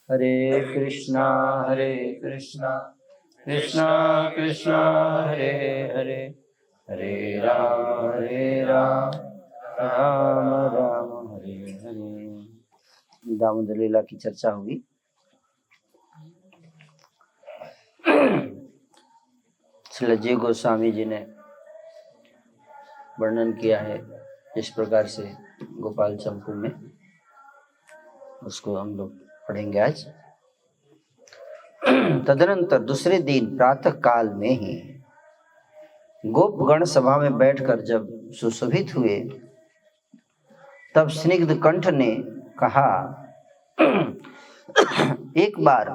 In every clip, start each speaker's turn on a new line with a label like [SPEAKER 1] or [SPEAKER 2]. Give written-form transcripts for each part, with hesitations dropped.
[SPEAKER 1] हरे कृष्णा कृष्णा कृष्णा हरे हरे, हरे राम राम राम हरे हरे। दामोदर लीला की चर्चा होगी। श्रील जीव गोस्वामी जी ने वर्णन किया है इस प्रकार से गोपाल चंपू में, उसको हम लोग पढ़ेंगे आज। तदनंतर दूसरे दिन प्रातः काल में ही गोपगण सभा में बैठकर जब सुशोभित हुए, तब स्निग्ध कंठ ने कहा, एक बार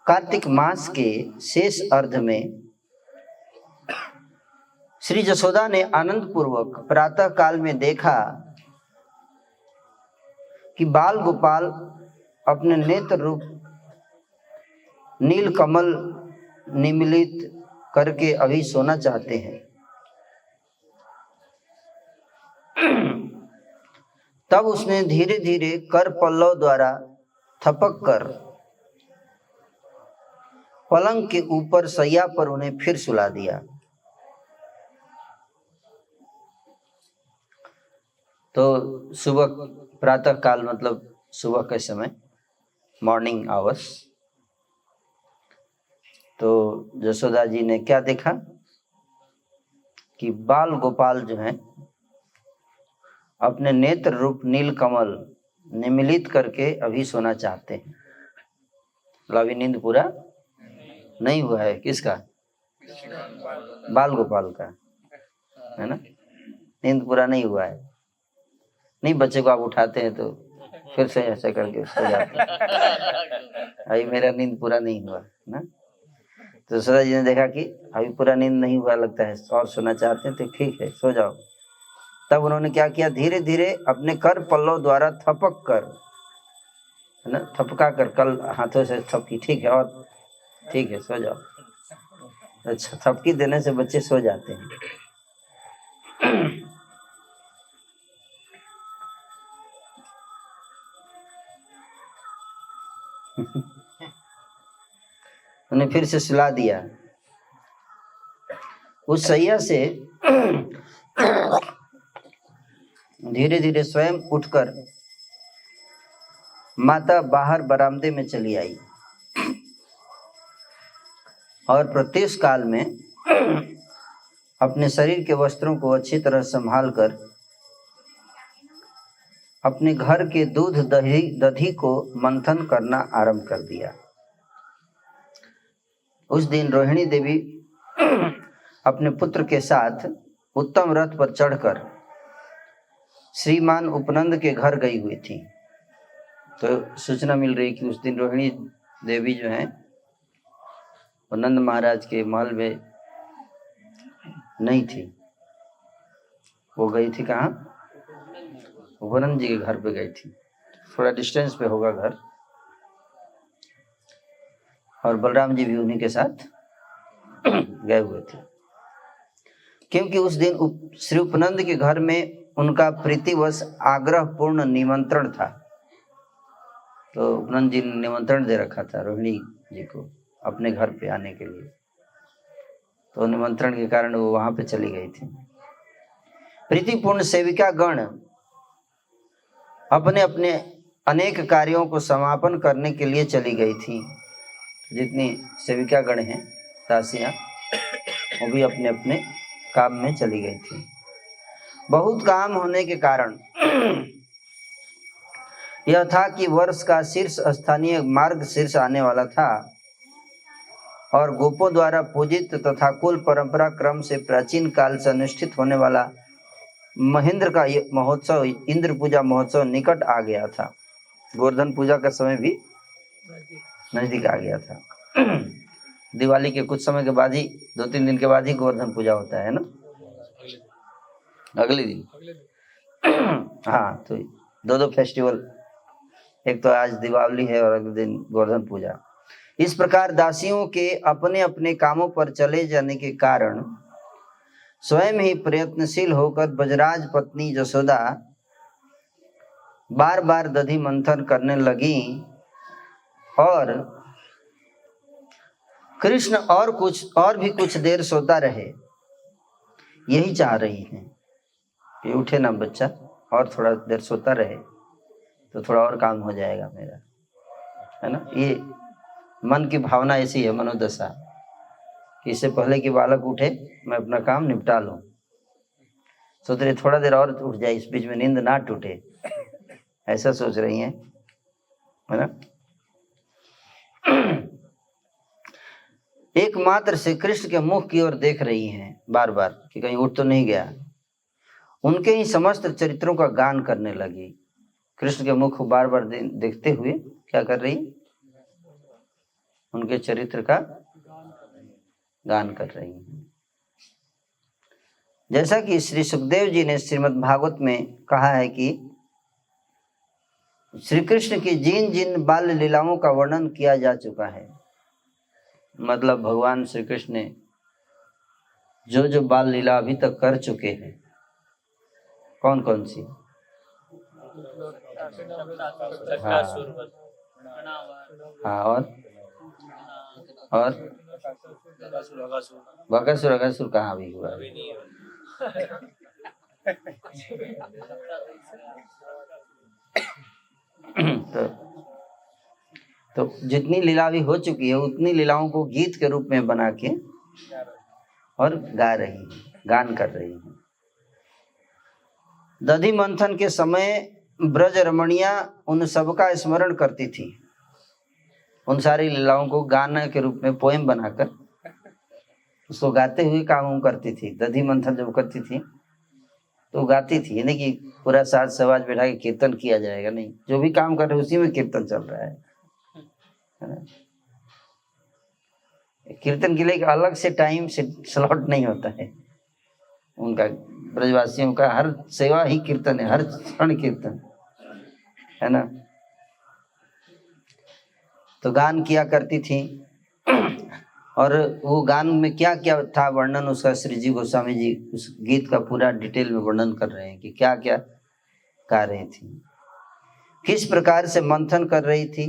[SPEAKER 1] कार्तिक मास के शेष अर्ध में श्री जसोदा ने आनंद पूर्वक प्रातः काल में देखा कि बाल गोपाल अपने नेत्र रूप नील कमल निमीलित करके अभी सोना चाहते हैं। तब उसने धीरे धीरे कर पल्लव द्वारा थपक कर पलंग के ऊपर सैया पर उन्हें फिर सुला दिया। तो सुबह प्रातः काल मतलब सुबह के समय, मॉर्निंग आवर्स। तो जसोदा जी ने क्या देखा कि बाल गोपाल जो हैं अपने नेत्र रूप नील कमल निमीलित करके अभी सोना चाहते हैं। अभी नींद पूरा नहीं हुआ है। किसका? बाल गोपाल का, है ना। नींद पूरा नहीं हुआ है। नहीं, बच्चे को आप उठाते हैं तो फिर से ऐसा करके सो जाते हैं। अभी मेरा नींद पूरा नहीं हुआ ना। तो जसोदा जी ने देखा कि अभी पूरा नींद नहीं हुआ लगता है और सोना चाहते हैं, तो ठीक है सो जाओ। तब उन्होंने क्या किया, धीरे धीरे अपने कर पल्लव द्वारा थपक कर, है ना, थपका कर, कल हाथों से थपकी, ठीक है, और ठीक है सो जाओ। अच्छा, थपकी देने से बच्चे सो जाते हैं। उन्हें फिर से सुला दिया। उस सैया से धीरे धीरे स्वयं उठकर माता बाहर बरामदे में चली आई और प्रत्युष काल में अपने शरीर के वस्त्रों को अच्छी तरह संभाल कर अपने घर के दूध दधी को मंथन करना आरंभ कर दिया। उस दिन रोहिणी देवी अपने पुत्र के साथ उत्तम रथ पर चढ़कर श्रीमान उपनंद के घर गई हुई थी। तो सूचना मिल रही कि उस दिन रोहिणी देवी जो है वो नंद महाराज के महल में नहीं थी। वो गई थी कहाँ? उपनंद जी के घर पे गई थी। थोड़ा डिस्टेंस पे होगा घर, और बलराम जी भी उन्हीं के साथ गए हुए थे, क्योंकि उस दिन श्री उपनंद के घर में उनका प्रीतिवश आग्रह पूर्ण निमंत्रण था। तो उपनंद जी ने निमंत्रण दे रखा था रोहिणी जी को अपने घर पे आने के लिए। तो निमंत्रण के कारण वो वहां पे चली गई थी। प्रीतिपूर्ण सेविका गण अपने अपने अनेक कार्यों को समापन करने के लिए चली गई थी। जितनी सेविका गण हैं, दासियां, वो भी अपने अपने काम में चली गई थी। बहुत काम होने के कारण यह था कि वर्ष का शीर्ष स्थानीय मार्ग शीर्ष आने वाला था और गोपों द्वारा पूजित तथा कुल परंपरा क्रम से प्राचीन काल से अनुष्ठित होने वाला महेंद्र का महोत्सव, इंद्र पूजा महोत्सव निकट आ गया था। गोवर्धन पूजा का समय भी नजदीक आ गया था। दिवाली के कुछ समय के बाद ही, 2-3 दिन के बाद ही गोवर्धन पूजा होता है ना, अगले दिन। हाँ, तो 2 फेस्टिवल, एक तो आज दिवाली है और अगले दिन गोवर्धन पूजा। इस प्रकार दासियों के अपने अपने कामों पर चले जाने के कारण स्वयं ही प्रयत्नशील होकर बजराज पत्नी जसोदा बार बार दधि मंथन करने लगी और कृष्ण और भी कुछ देर सोता रहे, यही चाह रही हैं। ये उठे ना बच्चा और थोड़ा देर सोता रहे तो थोड़ा और काम हो जाएगा मेरा, है ना। ये मन की भावना ऐसी है, मनोदशा, कि इससे पहले कि बालक उठे मैं अपना काम निपटा लूं। सोच रही थोड़ा देर और उठ जाए, इस बीच में नींद ना टूटे, ऐसा सोच रही हैं, है ना। एकमात्र श्री कृष्ण के मुख की ओर देख रही हैं बार बार कि कहीं उठ तो नहीं गया। उनके ही समस्त चरित्रों का गान करने लगी। कृष्ण के मुख बार बार देखते हुए क्या कर रही? उनके चरित्र का गान कर रही हैं। जैसा कि श्री सुखदेव जी ने श्रीमद् भागवत में कहा है कि श्री कृष्ण की जिन जिन बाल लीलाओं का वर्णन किया जा चुका है, मतलब भगवान श्री कृष्ण ने जो जो बाल लीला अभी तक कर चुके हैं, कौन कौन सी? हाँ और बकासुर अगासुर कहाँ भी हुआ? तो जितनी लीला भी हो चुकी है उतनी लीलाओं को गीत के रूप में बना के और गा रही है, गान कर रही है। दधि मंथन के समय ब्रज रमणियां उन सब का स्मरण करती थी। उन सारी लीलाओं को गाना के रूप में पोएम बनाकर उसको गाते हुए काम करती थी। दधि मंथन जब करती थी तो गाती थी, यानी कि पूरा साज समाज बैठा के कीर्तन किया जाएगा नहीं, जो भी काम कर रहे उसी में कीर्तन चल रहा है। कीर्तन के लिए अलग से टाइम से स्लॉट नहीं होता है उनका। ब्रजवासियों का हर सेवा ही कीर्तन है, हर क्षण कीर्तन है ना। तो गान किया करती थी और वो गान में क्या क्या था वर्णन उसका, श्री जी गोस्वामी जी उस गीत का पूरा डिटेल में वर्णन कर रहे हैं कि क्या क्या गा रही थी, किस प्रकार से मंथन कर रही थी।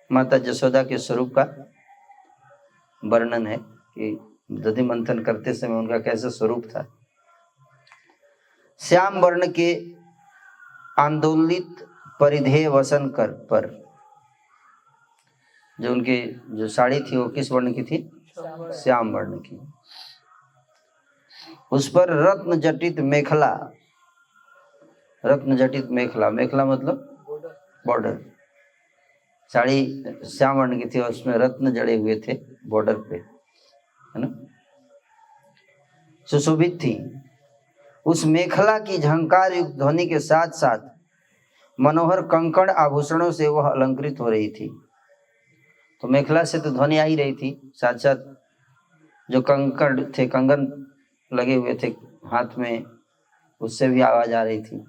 [SPEAKER 1] माता जसोदा के स्वरूप का वर्णन है कि दधि मंथन करते समय उनका कैसा स्वरूप था। श्याम वर्ण के आंदोलित परिधेय वसन कर पर, जो उनकी जो साड़ी थी वो किस वर्ण की थी? श्याम वर्ण की। उस पर रत्न जटित मेखला, रत्न जटित मेखला, मेखला मतलब बॉर्डर, साड़ी श्याम वर्ण की थी और उसमें रत्न जड़े हुए थे बॉर्डर पे, है ना। सुशोभित थी। उस मेखला की झंकार युक्त ध्वनि के साथ साथ मनोहर कंकड़ आभूषणों से वह अलंकृत हो रही थी। तो मेखला से तो ध्वनि आ ही रही थी, साथ साथ जो कंकड़ थे, कंगन लगे हुए थे हाथ में, उससे भी आवाज आ रही थी।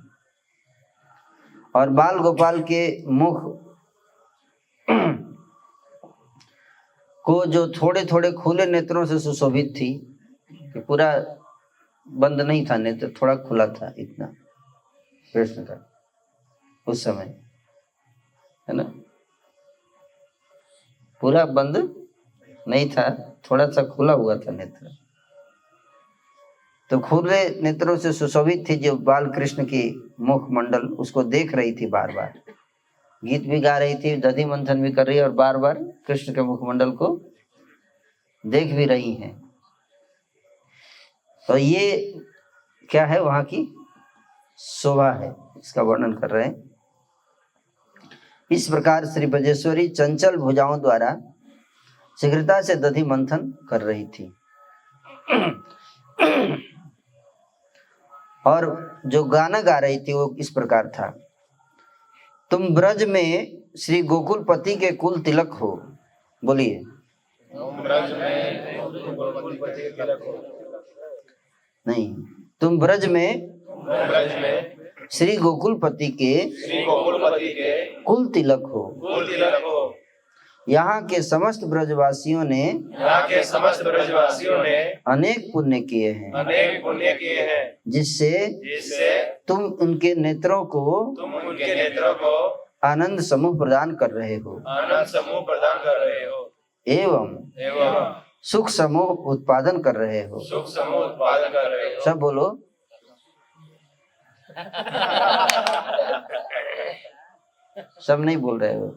[SPEAKER 1] और बाल गोपाल के मुख को जो थोड़े थोड़े खुले नेत्रों से सुशोभित थी, कि पूरा बंद नहीं था नेत्र, थोड़ा खुला था, इतना कृष्ण का उस समय, है ना। पूरा बंद नहीं था, थोड़ा सा खुला हुआ था नेत्र। तो खुले नेत्रों से सुशोभित थी जो बाल कृष्ण की मुख मंडल, उसको देख रही थी बार बार, गीत भी गा रही थी, दधि मंथन भी कर रही है और बार बार कृष्ण के मुखमंडल को देख भी रही हैं। तो ये क्या है? वहां की शोभा है, इसका वर्णन कर रहे हैं। इस प्रकार श्री ब्रजेश्वरी चंचल भुजाओं द्वारा शीघ्रता से दधि मंथन कर रही थी। और जो गाना गा रही थी वो इस प्रकार था। तुम ब्रज में श्री गोकुलपति के कुल तिलक हो। बोलिए। नहीं, तुम ब्रज में श्री गोकुलपति के कुल तिलक हो। यहाँ के समस्त ब्रजवासियों ने अनेक पुण्य किए हैं, जिससे तुम उनके नेत्रों को आनंद समूह प्रदान कर रहे हो,
[SPEAKER 2] आनंद समूह प्रदान कर रहे हो,
[SPEAKER 1] एवं सुख समूह उत्पादन कर रहे हो।
[SPEAKER 2] सुख समूह उत्पादन कर रहे हो।
[SPEAKER 1] सब बोलो। सब नहीं बोल रहे हो।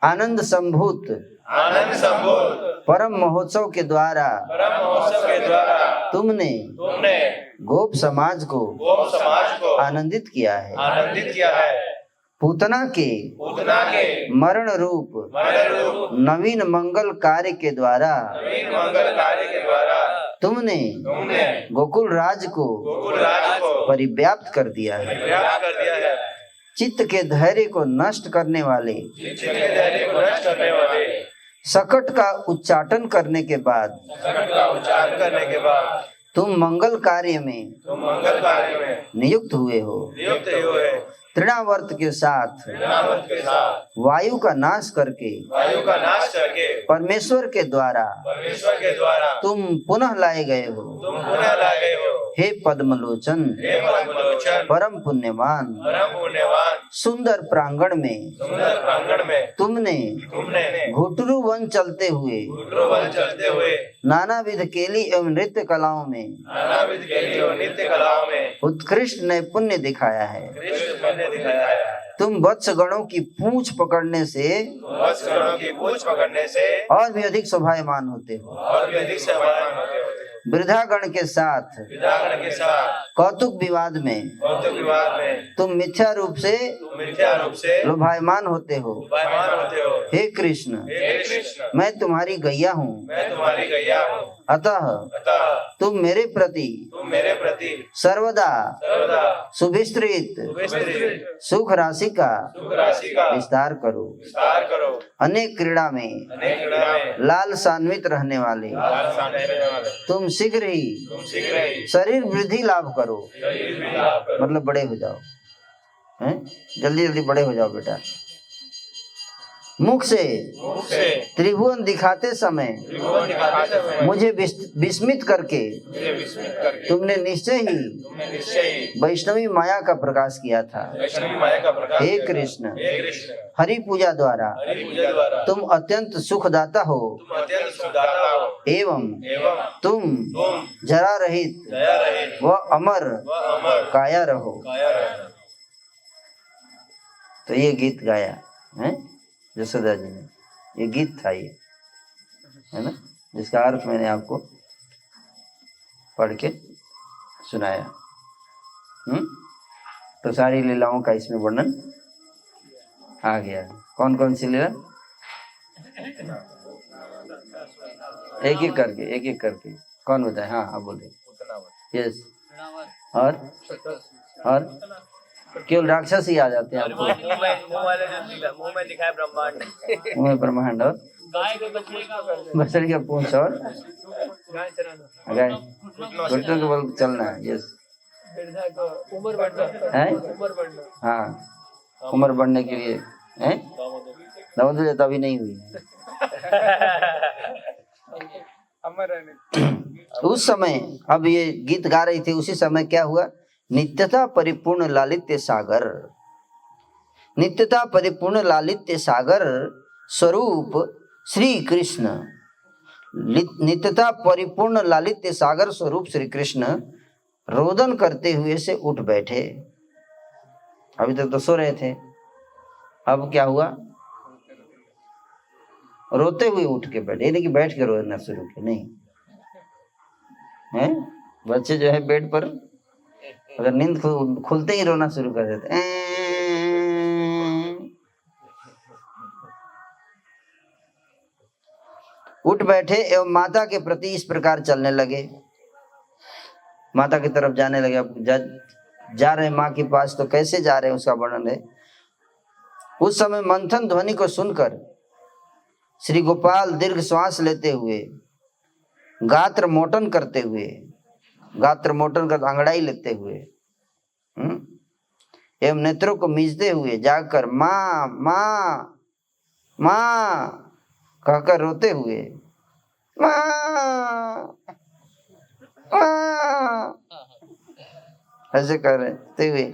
[SPEAKER 1] आनंद संभूत परम महोत्सव के द्वारा तुमने गोप समाज को आनंदित किया है। पूतना के मरण रूप नवीन मंगल कार्य के द्वारा तुमने गोकुल राज को परिव्याप्त कर दिया है। चित्त के धैर्य को नष्ट करने वाले सकट का उच्चाटन करने के बाद तुम मंगल कार्य में नियुक्त हुए हो। तृणावर्त के साथ वायु का नाश करके परमेश्वर के द्वारा तुम पुनः लाए गए हो। हे पद्मलोचन परम पुण्यवान, सुंदर प्रांगण में तुमने घुटरू वन चलते हुए नानाविध केली एवं नृत्य कलाओं में उत्कृष्ट नैपुण्य दिखाया है। तुम वत्स गणों की पूंछ पकड़ने से और भी अधिक शोभायमान होते हो। वृद्धागण के साथ कौतुक विवाद में तुम मिथ्या रूप से लोभायमान होते हो। हे कृष्ण, मैं तुम्हारी गैया हूँ, अतः तुम मेरे प्रति सर्वदा सुविस्तृत सुख राशि का विस्तार करो। अनेक क्रीड़ा में लाल सान्वित रहने वाले तुम शीघ्र ही शरीर वृद्धि लाभ करो, मतलब बड़े हो जाओ, हैं? जल्दी जल्दी बड़े हो जाओ बेटा। मुख से त्रिभुवन दिखाते समय मुझे विस्मित करके तुमने निश्चय ही वैष्णवी माया का प्रकाश किया था। हे कृष्ण, हरि पूजा द्वारा तुम अत्यंत सुखदाता हो एवं तुम जरा रहित व अमर काया रहो। तो ये गीत गाया है यशोदा जी ने। ये गीत था, ये है ना, जिसका अर्थ मैंने आपको पढ़ के सुनाया। तो सारी लीलाओं का इसमें वर्णन आ गया। कौन कौन सी लीला? एक एक करके कौन बताए? हाँ हाँ बोले। यस। और केवल राक्षस ही आ जाते हैं आपको।
[SPEAKER 2] मुंह में दिखाए ब्रह्मांड,
[SPEAKER 1] मुंह में ब्रह्मांड और बछड़ी का पूंछ और गाय घुटनों के बल चलना है। यस।
[SPEAKER 3] उम्र बढ़ना
[SPEAKER 1] है, हाँ उम्र बढ़ने के लिए है। दामोदर अभी नहीं हुई उस समय। अब ये गीत गा रही थी, उसी समय क्या हुआ? नित्यता परिपूर्ण लालित्य सागर, नित्यता परिपूर्ण लालित्य सागर स्वरूप श्री कृष्ण, नित्यता परिपूर्ण लालित्य सागर स्वरूप श्री कृष्ण रोदन करते हुए से उठ बैठे। अभी तक तो सो रहे थे, अब क्या हुआ? रोते हुए उठ के बैठे। यानी कि बैठ के रोना शुरू किया। नहीं है, बच्चे जो है बेड पर अगर नींद खुलते ही रोना शुरू कर देते। उठ बैठे एवं माता के प्रति इस प्रकार चलने लगे। माता की तरफ जाने लगे। अब जा रहे माँ के पास, तो कैसे जा रहे हैं उसका वर्णन है। उस समय मंथन ध्वनि को सुनकर श्री गोपाल दीर्घ श्वास लेते हुए, गात्र मोटन करते हुए, गात्र मोटन कर अंगड़ाई लेते हुए एवं नेत्रों को मीचते हुए जाकर माँ माँ माँ कहकर रोते हुए माँ माँ ऐसे कर रहे हुए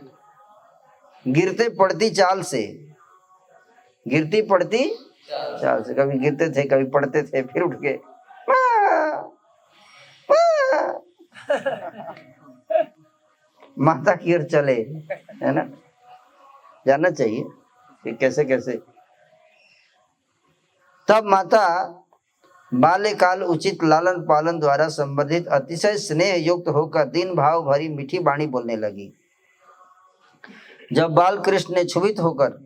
[SPEAKER 1] गिरते पड़ती चाल से, गिरती पड़ती चाल से, कभी गिरते थे कभी पड़ते थे, फिर उठ के माता की ओर चले, है ना। जानना चाहिए कि कैसे कैसे। तब माता बाल्यकाल उचित लालन पालन द्वारा संवर्धित अतिशय स्नेह युक्त होकर दीन भाव भरी मीठी वाणी बोलने लगी। जब बाल कृष्ण ने क्षुभित होकर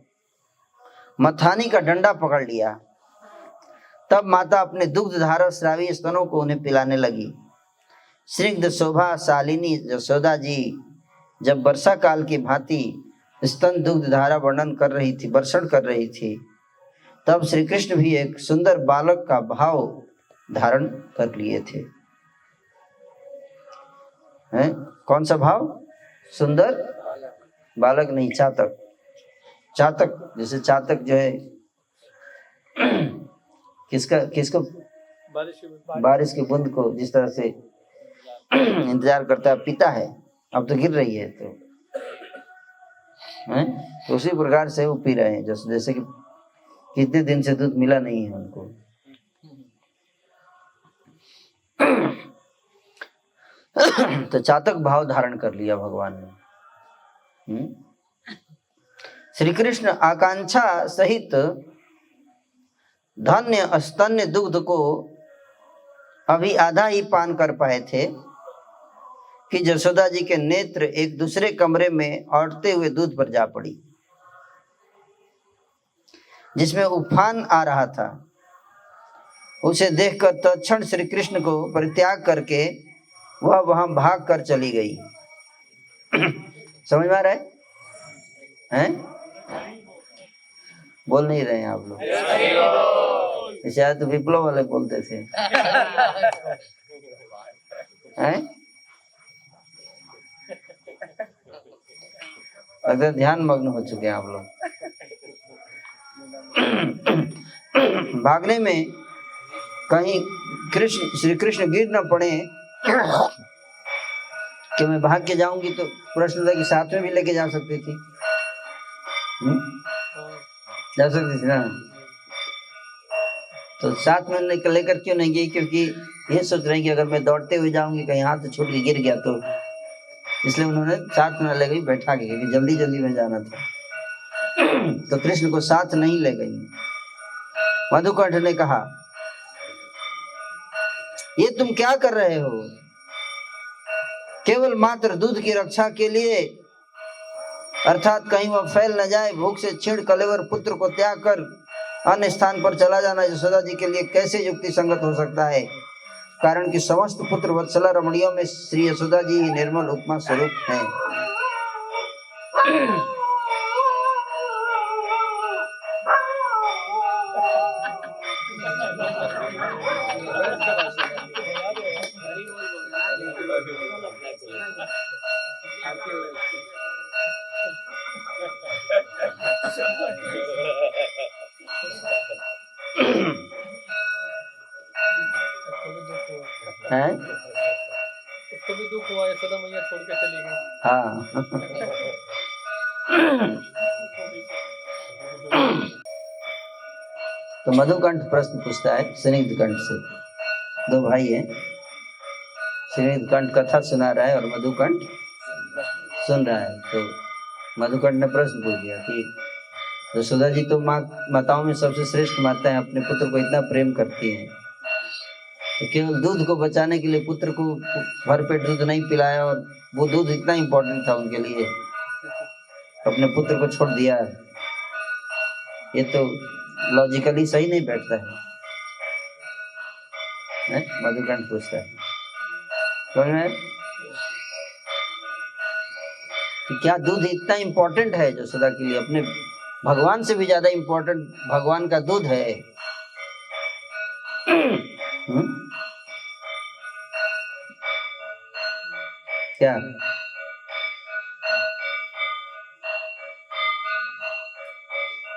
[SPEAKER 1] मथानी का डंडा पकड़ लिया, तब माता अपने दुग्ध धारा श्रावी स्तनों को उन्हें पिलाने लगी। स्निग्ध शोभा शालिनी यशोदा जी जब वर्षा काल की भांति स्तन दुग्ध धारा वर्षण कर रही थी, तब श्री कृष्ण भी एक सुंदर बालक का भाव धारण कर लिए थे। हैं? कौन सा भाव? सुंदर बालक नहीं, चातक। चातक जैसे चातक जो है किसको बारिश की बूंद को जिस तरह से इंतजार करता है, पीता है, अब तो गिर रही है तो हैं, तो उसी प्रकार से वो पी रहे हैं, जैसे कि कितने दिन से दूध मिला नहीं है उनको। तो चातक भाव धारण कर लिया भगवान ने। श्री कृष्ण आकांक्षा सहित धन्य स्तन्य दुग्ध को अभी आधा ही पान कर पाए थे कि यशोदा जी के नेत्र एक दूसरे कमरे में औटते हुए दूध पर जा पड़ी, जिसमें उफान आ रहा था। उसे देखकर तत्क्षण श्री कृष्ण को परित्याग करके वह वहां भाग कर चली गई। समझ में आ रहा है? बोल नहीं रहे हैं आप लोग, शायद तो विप्लव वाले बोलते थे। हैं? लगता है ध्यान मग्न हो चुके हैं आप लोग। भागने में कहीं श्री कृष्ण गिर न पड़े कि मैं भाग के जाऊंगी तो प्रश्न था कि साथ में भी लेके जा सकती थी। जा सकती थी ना, तो साथ में लेकर क्यों नहीं गई? क्योंकि ये सोच रहे हैं कि अगर मैं दौड़ते हुए जाऊंगी कहीं हाथ छूट के गिर गया तो, इसलिए उन्होंने साथ में ले गई बैठा के, क्योंकि जल्दी जल्दी में जाना था। तो कृष्ण को साथ नहीं ले गई। मधुकंठ ने कहा, ये तुम क्या कर रहे हो? केवल मात्र दूध की रक्षा के लिए, अर्थात कहीं वह फैल न जाए, भूख से क्षीण कलेवर पुत्र को त्याग कर अन्य स्थान पर चला जाना यशोदा जी के लिए कैसे युक्ति संगत हो सकता है? कारण कि समस्त पुत्र वत्सला रमणियों में श्री यशोदा जी ही निर्मल उपमा स्वरूप हैं। हैं?
[SPEAKER 3] उसको भी दुख हुआ, यशोदा मैया छोड़ के चली गई।
[SPEAKER 1] हाँ। तो मधुकंठ प्रश्न पूछता है स्निग्ध कंठ से। दो भाई हैं, स्निग्ध कंठ कथा सुना रहा है और मधुकंठ सुन रहा है। तो मधुकंठ ने प्रश्न पूछ दिया कि यशोदा जी तो माताओं में सबसे श्रेष्ठ माता है, अपने पुत्र को इतना प्रेम करती हैं, तो केवल दूध को बचाने के लिए पुत्र को भरपेट दूध नहीं पिलाया, और वो दूध इतना इम्पोर्टेंट था उनके लिए, अपने पुत्र को छोड़ दिया। ये तो लॉजिकली सही नहीं बैठता है? मधुकंठ पूछता है समझ में कि क्या दूध इतना इम्पोर्टेंट है यशोदा के लिए? अपने भगवान से भी ज्यादा इम्पोर्टेंट भगवान का दूध है। क्या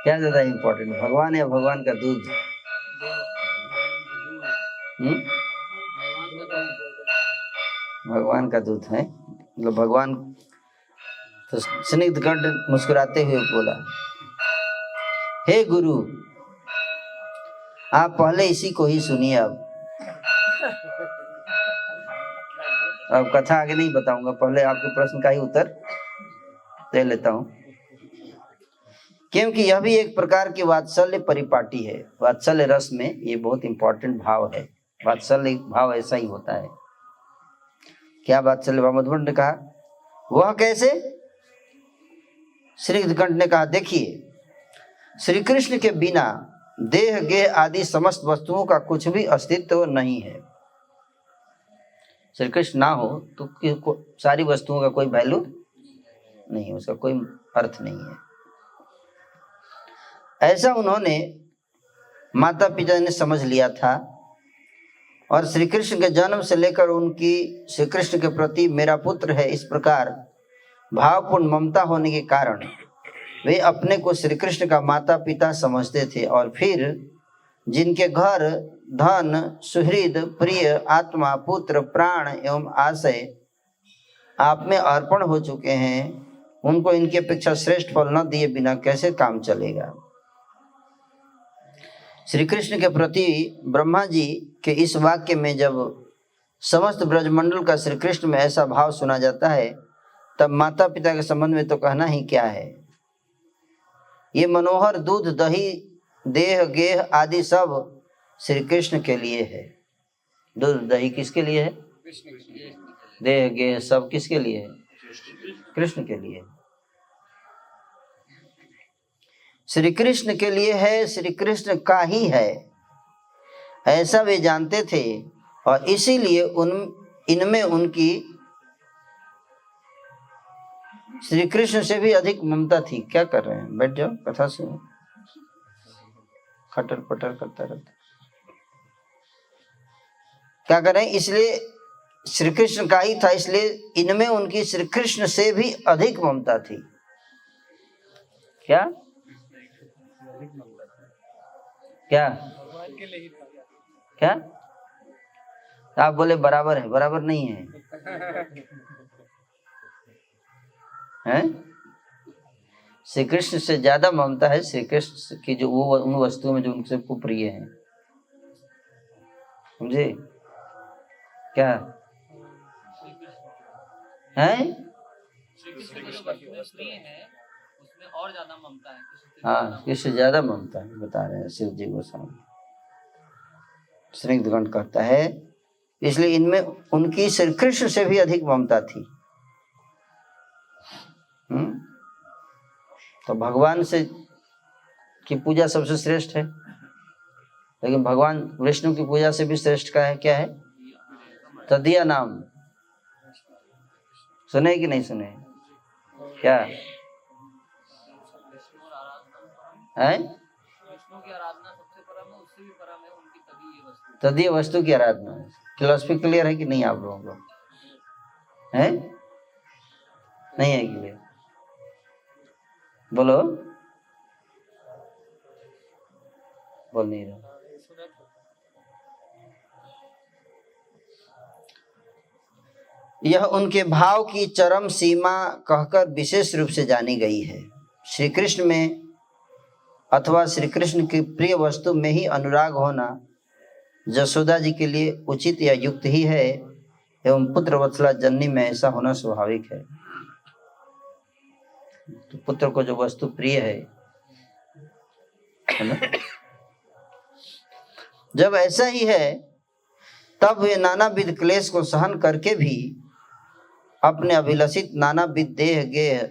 [SPEAKER 1] क्या ज्यादा इम्पोर्टेंट, भगवान या भगवान का दूध? भगवान का दूध है, मतलब भगवान तो स्निग्ध कंठ मुस्कुराते हुए बोला, हे गुरु, आप पहले इसी को ही सुनिए। अब कथा आगे नहीं बताऊंगा, पहले आपके प्रश्न का ही उत्तर दे लेता हूं, क्योंकि यह भी एक प्रकार की वात्सल्य परिपाटी है। वात्सल्य रस में ये बहुत इंपॉर्टेंट भाव है। वात्सल्य भाव ऐसा ही होता है। क्या वात्सल्य भाव? मधुबन ने कहा, वह कैसे? श्री कंठ ने कहा, देखिए, श्री कृष्ण के बिना देह गेह आदि समस्त वस्तुओं का कुछ भी अस्तित्व नहीं है। श्री कृष्ण ना हो तो सारी वस्तुओं का कोई वैल्यू नहीं, उसका कोई अर्थ नहीं है। ऐसा उन्होंने माता पिता ने समझ लिया था, और श्री कृष्ण के जन्म से लेकर उनकी श्री कृष्ण के प्रति मेरा पुत्र है इस प्रकार भावपूर्ण ममता होने के कारण वे अपने को श्री कृष्ण का माता पिता समझते थे। और फिर जिनके घर धन सुहृद प्रिय आत्मा पुत्र प्राण एवं आशय आप में अर्पण हो चुके हैं, उनको इनकी अपेक्षा श्रेष्ठ फल न दिए बिना कैसे काम चलेगा। श्री कृष्ण के प्रति ब्रह्मा जी के इस वाक्य में जब समस्त ब्रजमंडल का श्री कृष्ण में ऐसा भाव सुना जाता है, तब माता पिता के संबंध में तो कहना ही क्या है। ये मनोहर दूध दही देह गेह आदि सब श्री कृष्ण के लिए है। दूध दही किसके लिए है? देह गेह सब किसके लिए है? कृष्ण के लिए। श्री कृष्ण के लिए है, श्री कृष्ण का ही है, ऐसा वे जानते थे। और इसीलिए इनमें उनकी श्री कृष्ण से भी अधिक ममता थी। क्या कर रहे हैं? बैठ जाओ, कथा सुनो। खटर पटर करता रहता, क्या कर रहे हैं? इसलिए श्री कृष्ण का ही था, इसलिए इनमें उनकी श्री कृष्ण से भी अधिक ममता थी। क्या क्या क्या? आप बोले बराबर है, बराबर नहीं है, हैं? श्री कृष्ण से ज्यादा ममता है श्री कृष्ण की, जो वो उन वस्तुओं में जो उनसे प्रिय है। समझे क्या है?
[SPEAKER 3] और ज्यादा ममता है।
[SPEAKER 1] हाँ, किससे ज्यादा ममता है बता रहे हैं शिव जी गोस्वामी। स्निग्ध कंठ कहता है, इसलिए इनमें उनकी श्री कृष्ण से भी अधिक ममता थी। तो भगवान से की पूजा सबसे श्रेष्ठ है, लेकिन भगवान विष्णु की पूजा से भी श्रेष्ठ का है। क्या है? तदीय नाम। सुने कि नहीं सुने? क्या है?
[SPEAKER 3] विष्णु की आराधना सबसे परम है, उससे भी परम है उनकी
[SPEAKER 1] तदीय वस्तु की आराधना। फिलॉसफी क्लियर है कि नहीं आप लोगों को? है नहीं है क्लियर? बोलो, बोल नहीं रहा। यह उनके भाव की चरम सीमा कहकर विशेष रूप से जानी गई है। श्री कृष्ण में अथवा श्री कृष्ण की प्रिय वस्तु में ही अनुराग होना यशोदा जी के लिए उचित या युक्त ही है, एवं पुत्र वत्सला जननी में ऐसा होना स्वाभाविक है। तो पुत्र को जो वस्तु प्रिय है ना, जब ऐसा ही है, तब वे नानाविध क्लेश को सहन करके भी अपने अभिलषित नानाविध देह गेह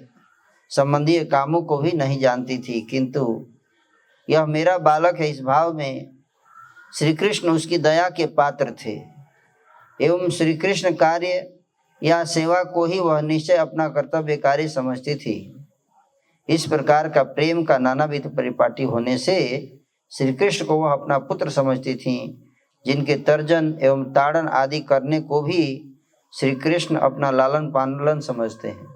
[SPEAKER 1] संबंधी कामों को भी नहीं जानती थी। किंतु यह मेरा बालक है, इस भाव में श्री कृष्ण उसकी दया के पात्र थे, एवं श्री कृष्ण कार्य या सेवा को ही वह निश्चय अपना कर्तव्य कार्य समझती थी। इस प्रकार का प्रेम का नानाविध परिपाटी होने से श्री कृष्ण को वह अपना पुत्र समझती थी, जिनके तर्जन एवं ताड़न आदि करने को भी श्री कृष्ण अपना लालन पालन समझते हैं।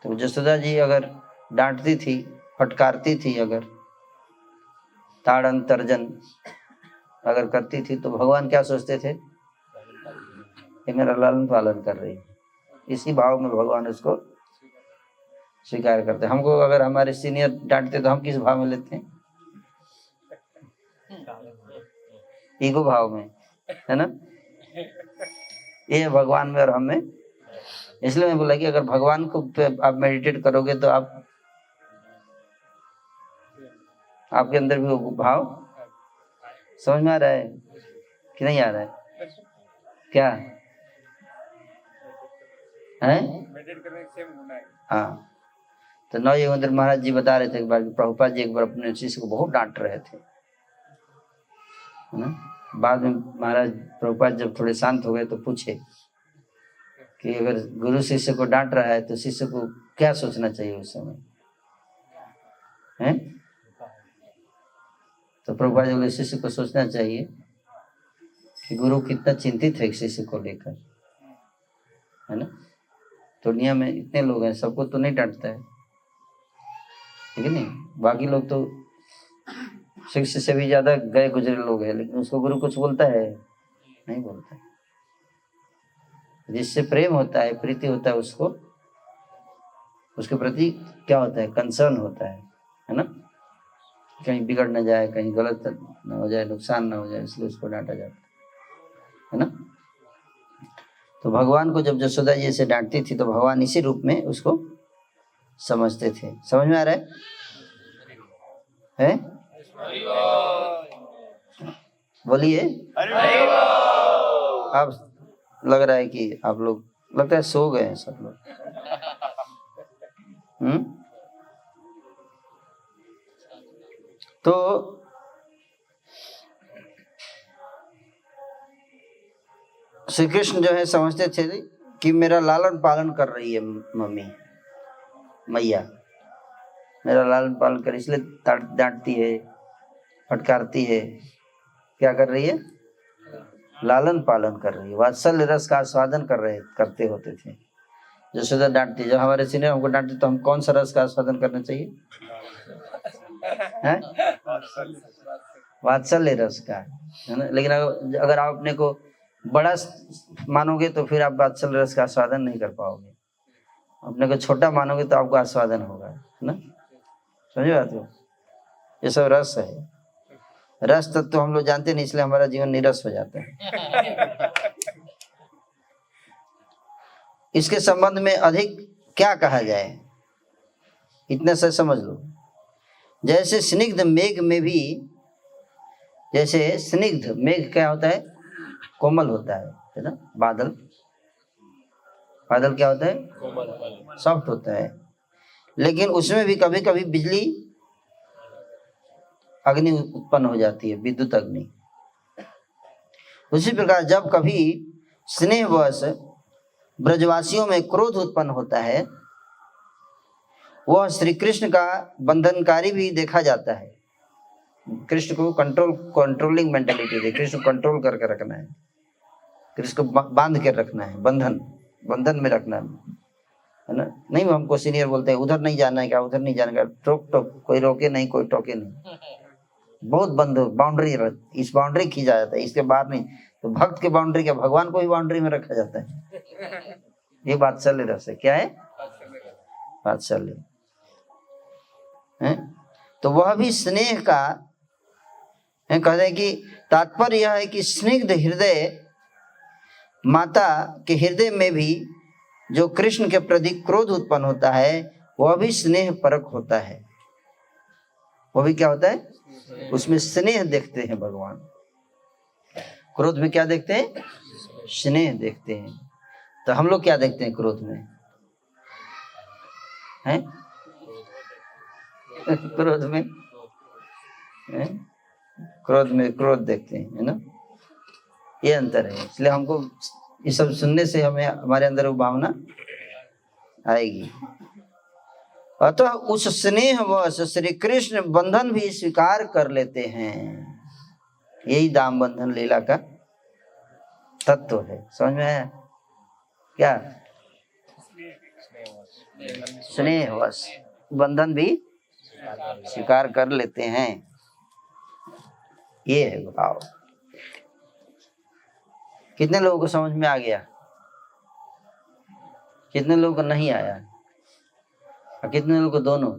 [SPEAKER 1] तो यशोदा जी अगर डांटती थी, फटकारती थी, अगर ताड़न तर्जन अगर करती थी, तो भगवान क्या सोचते थे? ये मेरा लालन पालन कर रही। इसी भाव में भगवान उसको स्वीकार करते हैं। हमको अगर हमारे सीनियर डांटते तो हम किस भाव में लेते हैं? ईगो भाव में, है ना? ये है भगवान में और हम में। इसलिए मैं बोला कि अगर भगवान को आप मेडिटेट करोगे तो आपके अंदर भी वो भाव समझ में आ रहा है कि नहीं आ रहा है? क्या है? हाँ, तो नौ योगेंद्र महाराज जी बता रहे थे एक बार प्रभुपाद जी एक बार अपने शिष्य को बहुत डांट रहे थे, है ना? बाद में महाराज प्रभुपाद जब थोड़े शांत हो गए तो पूछे कि अगर गुरु शिष्य को डांट रहा है तो शिष्य को क्या सोचना चाहिए उस समय, है? तो प्रभुपाद जी बोले शिष्य को सोचना चाहिए कि गुरु कितना चिंतित है शिष्य को लेकर, है ना? तो दुनिया में इतने लोग हैं, सबको तो नहीं डांटता है, ठीक है नहीं? बाकी लोग तो शिष्य से भी ज्यादा गए गुजरे लोग हैं, लेकिन उसको गुरु कुछ बोलता है? नहीं बोलता है। जिससे प्रेम होता है, प्रीति होता है, उसको उसके प्रति क्या होता है? कंसर्न होता है ना? कहीं बिगड़ न जाए, कहीं गलत न हो जाए, नुकसान न हो जाए, इसलिए उसको डांटा जाता है ना? तो भगवान को जब यशोदा जी से डांटती थी तो भगवान इसी रूप में उसको समझते थे। समझ में आ रहा है? बोलिए। अब लग रहा है कि आप लोग लगता है सो गए हैं सब लोग। तो श्री कृष्ण जो है समझते थे कि मेरा लालन पालन कर रही है मम्मी, मैया मेरा लालन पालन कर, इसलिए डांटती है, फटकारती है। क्या कर रही है? लालन पालन कर रही है, वात्सल्य रस का आस्वादन करते होते थे। यशोदा डांटती, जब हमारे सीनियर हमको डांटते तो हम कौन सा रस का आस्वादन करना चाहिए? है वात्सल्य रस का, है ना? लेकिन अगर आप अपने को बड़ा मानोगे तो फिर आप वात्सल्य रस का आस्वादन नहीं कर पाओगे। अपने को छोटा मानोगे तो आपको आस्वादन होगा, है ना? समझे बात हो? ये सब रस है। रस तत्व तो हम लोग जानते नहीं, इसलिए हमारा जीवन निरस हो जाता है। इसके संबंध में अधिक क्या कहा जाए, इतने से समझ लो। जैसे स्निग्ध मेघ में भी, जैसे स्निग्ध मेघ क्या होता है? कोमल होता है ना? बादल क्या होता है? कोमल, सॉफ्ट होता है। लेकिन उसमें भी कभी कभी बिजली अग्नि उत्पन्न हो जाती है, विद्युत अग्नि। उसी प्रकार जब कभी स्नेहवश ब्रजवासियों में क्रोध उत्पन्न होता है, वह श्री कृष्ण का बंधनकारी भी देखा जाता है। कृष्ण को कंट्रोलिंग मेंटालिटी है, कृष्ण को कंट्रोल करके रखना है, कृष्ण को बांध के रखना है, बंधन में रखना है ना? नहीं, हमको सीनियर बोलते हैं उधर नहीं जाना है, क्या उधर नहीं जाना है, टोक कोई रोके नहीं, कोई टोके नहीं, बहुत बंद बाउंड्री, इस बाउंड्री खींचा जाता है, इसके बाहर नहीं। तो भक्त के बाउंड्री क्या, भगवान को भी बाउंड्री में रखा जाता है। ये वात्सल्य रस है। क्या है? वात्सल्य है। तो वह भी स्नेह का कहते हैं कि तात्पर्य यह है कि स्निग्ध हृदय माता के हृदय में भी जो कृष्ण के प्रति क्रोध उत्पन्न होता है वह भी स्नेह परक होता है। वो भी क्या होता है? उसमें स्नेह देखते हैं भगवान। क्रोध में क्या देखते हैं? स्नेह देखते हैं। तो हम लोग क्या देखते हैं क्रोध में? हैं? क्रोध में क्रोध देखते हैं, है ना? ये अंतर है। इसलिए हमको ये सब सुनने से हमें हमारे अंदर वो भावना आएगी। अतः उस स्नेहवश श्री कृष्ण बंधन भी स्वीकार कर लेते हैं। यही दाम बंधन लीला का तत्व है। समझ में आया क्या? स्नेहवश बंधन भी स्वीकार कर लेते हैं, ये है भाव। कितने लोगों को समझ में आ गया? कितने लोगों को नहीं आया और कितने लोगों को दोनों?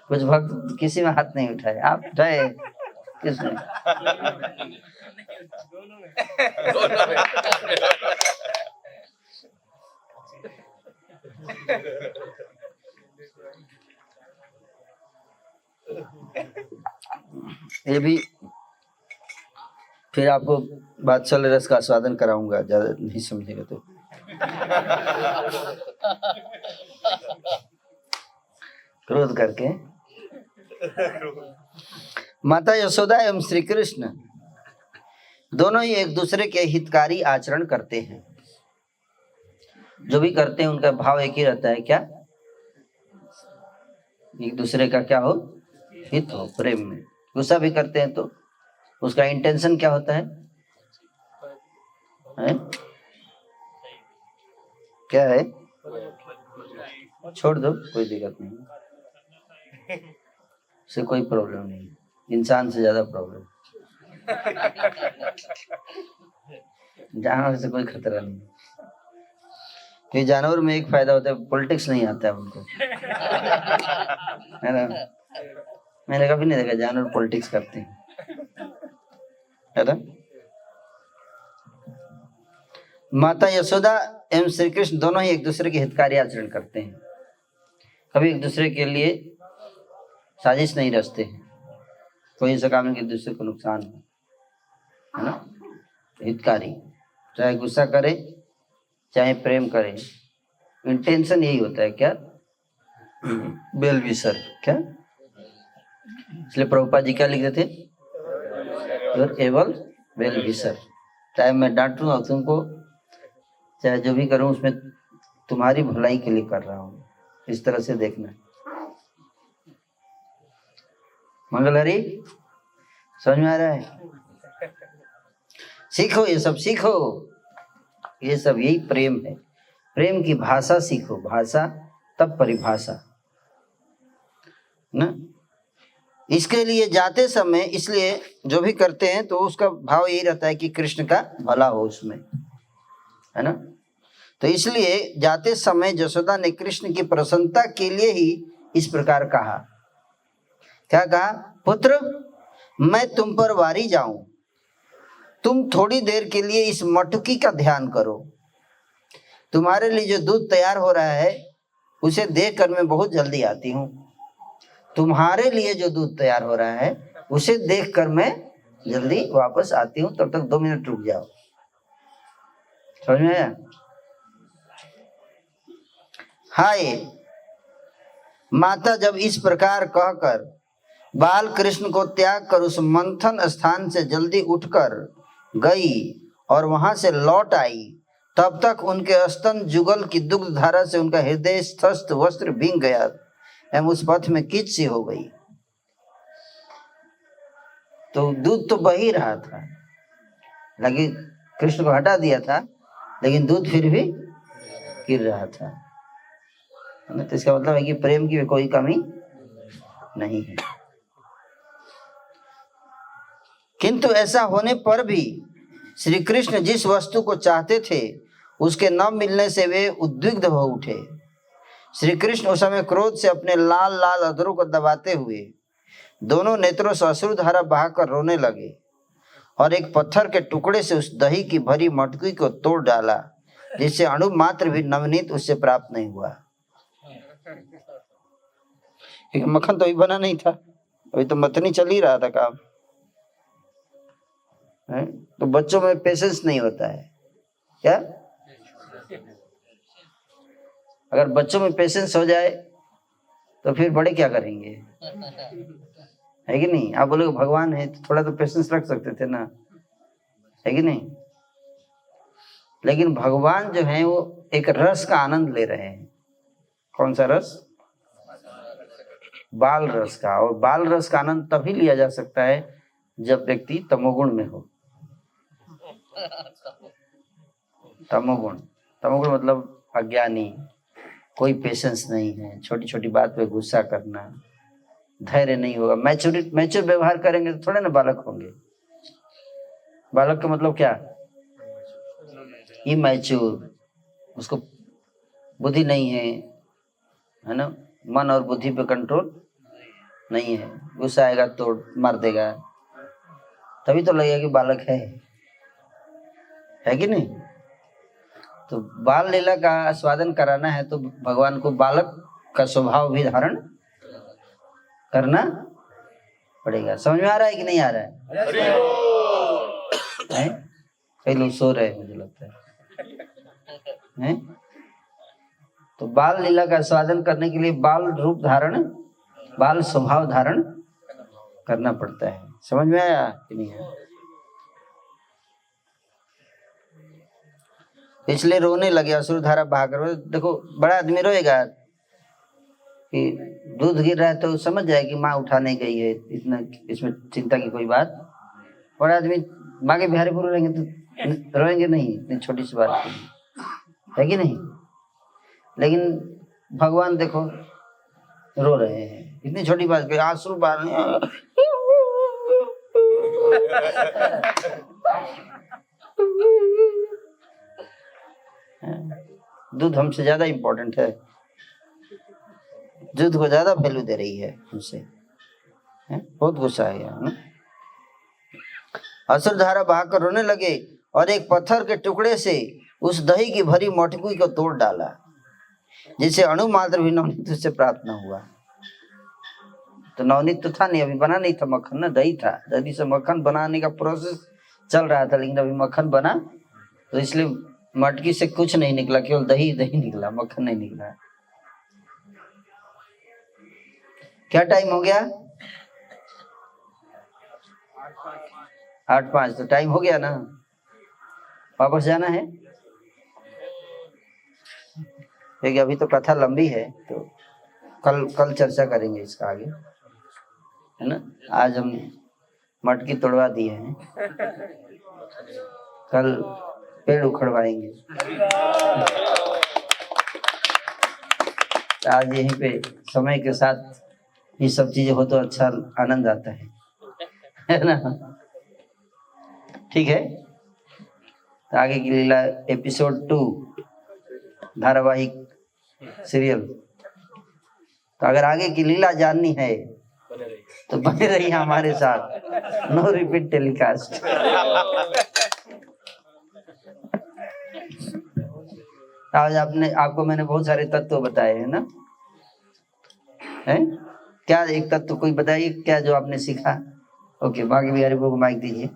[SPEAKER 1] कुछ भक्त किसी में हाथ नहीं उठाए, आप उठाए? किसने? ये भी फिर आपको बादशाह रस का आस्वादन कराऊंगा, ज्यादा नहीं समझेगा तो। क्रोध करके माता यशोदा एवं श्री कृष्ण दोनों ही एक दूसरे के हितकारी आचरण करते हैं। जो भी करते हैं उनका भाव एक ही रहता है, क्या? एक दूसरे का क्या हो? हित हो, प्रेम में। गुस्सा भी करते हैं तो उसका इंटेंशन क्या होता है? क्या है? छोड़ दो, कोई दिक्कत नहीं, उससे कोई प्रॉब्लम नहीं, इंसान से ज्यादा प्रॉब्लम। जानवर से कोई खतरा नहीं, क्योंकि जानवर में एक फायदा होता है, पॉलिटिक्स नहीं आता है उनको, है ना? मैंने कभी नहीं देखा जानवर पॉलिटिक्स करते हैं, है ना? माता यशोदा एवं श्री कृष्ण दोनों ही एक दूसरे के हितकारी आचरण करते हैं, कभी एक दूसरे के लिए साजिश नहीं रचते हैं, कोई ऐसा काम नहीं कि दूसरे को नुकसान हो, है ना? हितकारी, चाहे गुस्सा करे चाहे प्रेम करे, इंटेंशन यही होता है, क्या? वेल विशर, क्या? इसलिए प्रभुपाद जी क्या लिखते थे? Your able well wisher. चाहे मैं डांटूं और तुमको, चाहे जो भी करूं उसमें तुम्हारी भलाई के लिए कर रहा हूं, इस तरह से देखना। मंगल हरी, समझ में आ रहा है? सीखो, ये सब सीखो, ये सब यही प्रेम है। प्रेम की भाषा सीखो, भाषा तब परिभाषा ना। इसके लिए जाते समय, इसलिए जो भी करते हैं तो उसका भाव यही रहता है कि कृष्ण का भला हो उसमें, है ना? तो इसलिए जाते समय यशोदा ने कृष्ण की प्रसन्नता के लिए ही इस प्रकार कहा। क्या कहा? पुत्र, मैं तुम पर वारी जाऊं, तुम थोड़ी देर के लिए इस मटकी का ध्यान करो। तुम्हारे लिए जो दूध तैयार हो रहा है उसे देखकर मैं बहुत जल्दी आती हूँ। तुम्हारे लिए जो दूध तैयार हो रहा है उसे देखकर मैं जल्दी वापस आती हूँ, तब तक 2 मिनट रुक जाओ। समझ में आया? हाय माता जब इस प्रकार कहकर बाल कृष्ण को त्याग कर उस मंथन स्थान से जल्दी उठकर गई और वहां से लौट आई, तब तक उनके स्तन जुगल की दुग्ध धारा से उनका हृदय स्वस्थ वस्त्र भींग गया एवं उस पथ में कीच सी हो गई। तो दूध तो बह ही रहा था, लेकिन कृष्ण को हटा दिया था, लेकिन दूध फिर भी गिर रहा था। तो इसका मतलब है कि प्रेम की कोई कमी नहीं है। किंतु ऐसा होने पर भी श्री कृष्ण जिस वस्तु को चाहते थे उसके न मिलने से वे उद्विग्न हो उठे। श्री कृष्ण उस समय क्रोध से अपने लाल लाल अधरों को दबाते हुए दोनों नेत्रों से अश्रुधारा बहाकर रोने लगे और एक पत्थर के टुकड़े से उस दही की भरी मटकी को तोड़ डाला, जिससे अणु मात्र भी नवनीत उससे प्राप्त नहीं हुआ। मक्खन तो अभी बना नहीं था, अभी तो मथनी चल ही रहा था काम है? तो बच्चों में पेशेंस नहीं होता है क्या? अगर बच्चों में पेशेंस हो जाए तो फिर बड़े क्या करेंगे, है कि नहीं? आप बोलोगे भगवान है तो थोड़ा तो पेशेंस रख सकते थे ना, है कि नहीं? लेकिन भगवान जो है वो एक रस का आनंद ले रहे हैं। कौन सा रस? बाल रस का। और बाल रस का आनंद तभी लिया जा सकता है जब व्यक्ति तमोगुण में हो। तमोगुण, तमोगुण मतलब अज्ञानी, कोई पेशेंस नहीं है, छोटी छोटी बात पे गुस्सा करना, धैर्य नहीं होगा। मैच्योर व्यवहार करेंगे तो थोड़े ना बालक होंगे। बालक का मतलब क्या? इमैच्योर, उसको बुद्धि नहीं है ना, मन और बुद्धि पे कंट्रोल नहीं है, गुस्सा आएगा तो मार देगा, तभी तो लगेगा कि बालक है कि नहीं। तो बाल लीला का आस्वादन कराना है तो भगवान को बालक का स्वभाव भी धारण करना पड़ेगा। समझ में आ रहा है कि नहीं आ रहा है? कई लोग सो रहे हैं मुझे लगता है? तो बाल लीला का आस्वादन करने के लिए बाल रूप धारण, बाल स्वभाव धारण करना पड़ता है। समझ में आया कि नहीं है? इसलिए रोने लगे, असुर धारा बहाकर। देखो बड़ा आदमी रोएगा कि दूध गिर रहा है तो समझ जाए कि माँ उठाने गई है, इतना इसमें चिंता की कोई बात। बड़ा आदमी माँ के बिहारी पुर रहेंगे तो रोएंगे नहीं, इतनी छोटी सी बात है कि नहीं। लेकिन भगवान देखो रो रहे हैं इतनी छोटी बात पे, आंसू बहा दूध हमसे ज्यादा इम्पोर्टेंट है, दूध को ज्यादा वैल्यू दे रही है हमसे। बहुत गुस्सा है यार। असुर धारा बहाकर रोने लगे और एक पत्थर के टुकड़े से उस दही की भरी मटकी को तोड़ डाला, जिसे अणु मात्र भी नवनीत से प्राप्त न हुआ। तो नवनीत तो था नहीं, अभी बना नहीं था मक्खन ना, दही था। दही से मक्खन बनाने का प्रोसेस चल रहा था, लेकिन अभी मक्खन बना तो इसलिए मटकी से कुछ नहीं निकला, केवल दही दही निकला, मक्खन नहीं निकला। क्या टाइम हो गया? 8:05। तो टाइम हो गया ना, वापस जाना है क्योंकि अभी तो कथा लंबी है, तो कल चर्चा करेंगे इसका आगे, है ना। आज हम मटकी तोड़वा दिए हैं, कल पेड़ उखड़वाएंगे। आज यहीं पे समय के साथ ये सब चीजें हो तो अच्छा आनंद आता है ना। ठीक है, तो आगे की लीला एपिसोड 2 धारावाहिक सीरियल। तो अगर आगे की लीला जाननी है तो बने रहिए हमारे साथ। No repeat telecast. आज आपको मैंने बहुत सारे तत्व बताए हैं ना, है क्या? एक तत्व कोई बताइए क्या जो आपने सीखा। ओके, बाकी बिहारी को माइक दीजिए।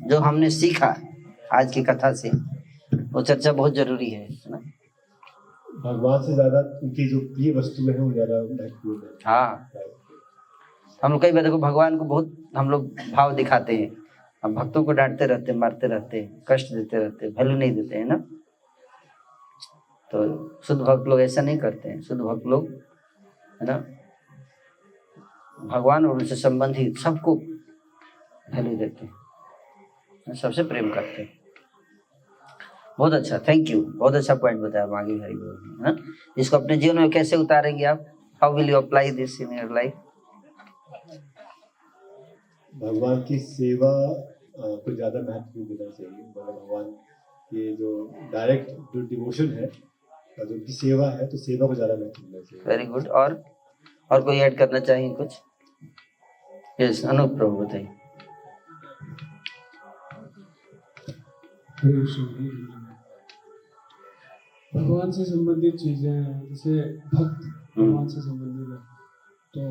[SPEAKER 1] जो हमने सीखा आज की कथा से वो चर्चा बहुत जरूरी है ना।
[SPEAKER 4] भगवान से ज्यादा उनकी जो प्रिय वस्तुएं हैं वो ज्यादा महत्वपूर्ण है।
[SPEAKER 1] हाँ, हम लोग कई बार देखो भगवान को बहुत हम लोग भाव दिखाते हैं, हम भक्तों को डांटते रहते, मारते रहते, कष्ट देते रहते, वैल्यू नहीं देते हैं ना। तो शुद्ध भक्त लोग ऐसा नहीं करते हैं। शुद्ध भक्त लोग है ना भगवान और उनसे संबंधित सबको वैल्यू देते हैं, सबसे प्रेम करते हैं। बहुत अच्छा, थैंक यू, बहुत अच्छा पॉइंट बताया मांगी हरि बोल, है ना। इसको अपने जीवन में कैसे उतारेंगे आप? How will you apply this in your life?
[SPEAKER 4] भगवान की सेवा को ज्यादा महत्व देना चाहिए। मतलब भगवान के जो डायरेक्ट जो डिवोशन है, जो उनकी सेवा है, तो सेवा को ज्यादा महत्व देना चाहिए।
[SPEAKER 1] Very good. और कोई ऐड करना चाहिए कुछ? यस, अनूप प्रभु बताइए।
[SPEAKER 5] भगवान से संबंधित चीजें हैं, जैसे भक्त भगवान से संबंधित है, तो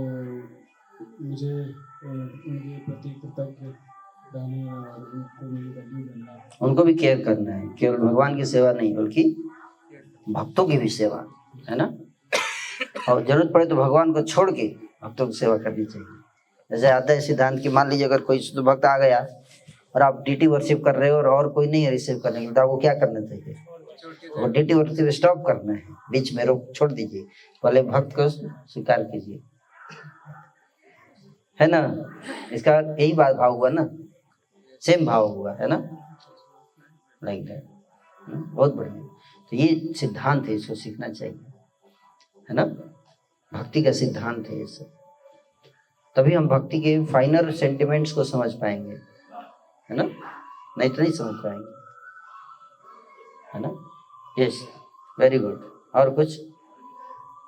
[SPEAKER 5] मुझे उनके प्रति कृतज्ञ रहना और उनको मेरी वैल्यू देना, उनको भी केयर करना है। केवल भगवान की सेवा नहीं बल्कि भक्तों की भी सेवा, है ना। और जरूरत पड़े तो भगवान को छोड़ के भक्तों की सेवा करनी चाहिए। जैसे आता है सिद्धांत की, मान लीजिए अगर कोई शुद्ध भक्त आ गया और आप डीटी वर्शिप कर रहे हो और कोई नहीं है रिसीव करने के लिए, तो आपको क्या करना चाहिए? वो डीटी वर्शिप स्टॉप करना है, बीच में रोक छोड़ दीजिए, पहले भक्त को स्वीकार कीजिए, है ना। इसका यही बात भाव हुआ ना, सेम भाव हुआ, है ना, लाइक दैट। बहुत बढ़िया। तो ये सिद्धांत है, इसको सीखना चाहिए, है ना। भक्ति का सिद्धांत है ये सब, तभी हम भक्ति के फाइनल सेंटिमेंट्स को समझ पाएंगे, है ना, नहीं तो नहीं समझ पाएंगे।
[SPEAKER 1] है ना? Yes, very good. और कुछ?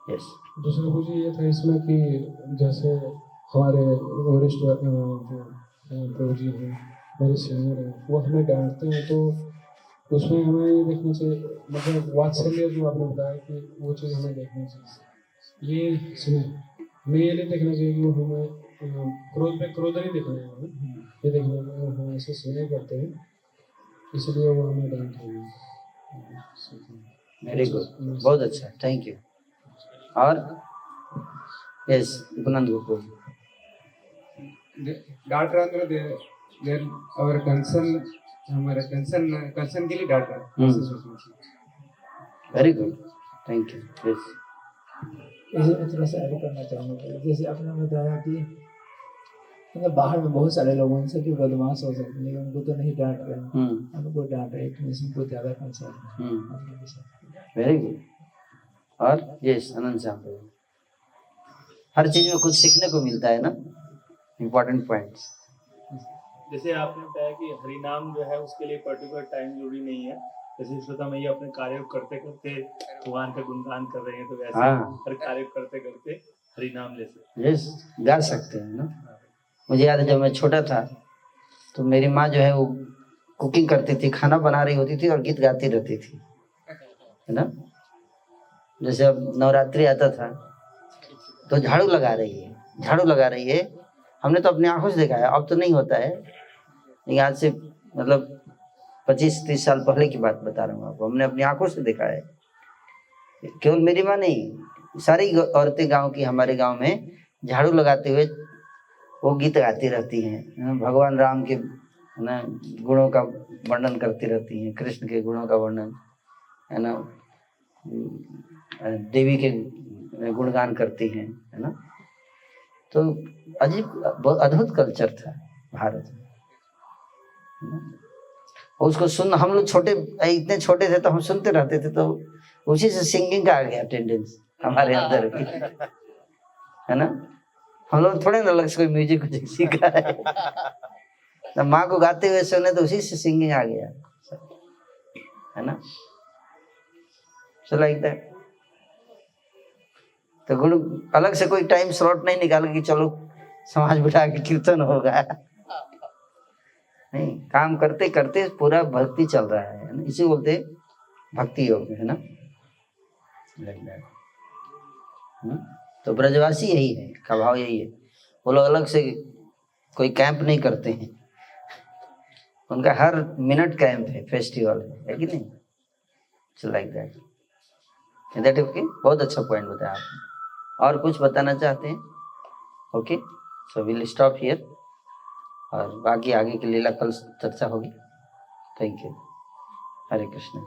[SPEAKER 1] यस।
[SPEAKER 5] दूसरा कुछ ये था इसमें कि जैसे हमारे वरिष्ठ जो प्रभु जी हैं, हमारे सीनियर हैं, वो हमें डांटते हैं तो उसमें हमें ये देखना चाहिए, मतलब वात्सल्य जो आपने बताया कि वो चीज़ हमें देखनी चाहिए। ये सुने, हमें ये नहीं देखना चाहिए कि वो हमें क्रोध पे क्रोध नहीं देखना है हमें, ये देखना है कि वो हमें ऐसे सुने करते हैं, इसलिए वो हमें डांट रहे हैं।
[SPEAKER 1] वेरी गुड, बहुत अच्छा, थैंक यू। और यस, उपनंद गुप्ता।
[SPEAKER 6] डांट रहा तो देर और कंसर्न, हमारे कंसर्न के लिए डांट रहा है, ऐसे सोचना चाहिए।
[SPEAKER 1] Very good, thank you. Yes,
[SPEAKER 7] इसे मैं थोड़ा सा ऐड करना चाहूँगा। जैसे आपने बताया कि मतलब बाहर में बहुत सारे लोग उनसे भी बदमाश हो सकते हैं, लेकिन उनको तो नहीं डांट रहे हैं, उनको डांट रहे हैं, इसमें ज़्यादा कंसर्न है।
[SPEAKER 1] Very good. और यस, आनंद साहब, हर चीज में कुछ सीखने को मिलता है ना, इम्पोर्टेंट पॉइंट्स।
[SPEAKER 8] जैसे आपने बताया कि हरि नाम जो है उसके लिए पर्टिकुलर टाइम जरूरी नहीं है, जैसे श्रोता मैया अपने कार्य करते करते भगवान का गुणगान कर रहे हैं, तो वैसे हर कार्य करते करते हरि नाम ले सकते।
[SPEAKER 1] यस, गा सकते हैं ना। मुझे याद है जब मैं छोटा था तो मेरी माँ जो है वो कुकिंग करती थी, खाना बना रही होती थी और गीत गाती रहती थी, है ना। जैसे अब नवरात्रि आता था तो झाड़ू लगा रही है, हमने तो अपनी आंखों से देखा है, अब तो नहीं होता है, लेकिन आज से मतलब 25-30 साल पहले की बात बता रहा हूँ आपको, हमने अपनी आंखों से देखा है। केवल मेरी माँ नहीं, सारी औरतें गांव की, हमारे गांव में झाड़ू लगाते हुए वो गीत गाती रहती हैं, भगवान राम के ना गुणों का वर्णन करती रहती हैं, कृष्ण के गुणों का वर्णन, है ना, देवी के गुणगान करती हैं, है ना। तो अजीब, बहुत अद्भुत कल्चर था भारत में। उसको सुन, हम लोग छोटे, इतने छोटे थे तो हम सुनते रहते थे, तो उसी से सिंगिंग का आ गया टेंडेंस हमारे अंदर भी, है ना। हम लोग थोड़े ना अलग से कोई म्यूजिक कुछ सीखा है, तो माँ को गाते हुए सुने तो उसी से सिंगिंग आ गया, है ना। So like that. तो गुरु अलग से कोई टाइम स्लॉट नहीं निकाले कि चलो समाज बिठा के कीर्तन होगा, नहीं, काम करते करते पूरा भक्ति चल रहा है ना, इसी बोलते भक्ति योग, है ना। तो ब्रजवासी यही है, का भाव यही है। वो लोग अलग से कोई कैंप नहीं करते हैं, उनका हर मिनट कैंप है, फेस्टिवल है कि नहीं। सो लाइक दैट ओके, बहुत अच्छा पॉइंट बताया आपने। और कुछ बताना चाहते हैं? Okay, so will stop here, और बाकी आगे की लीला कल चर्चा होगी। Thank you. हरे कृष्ण।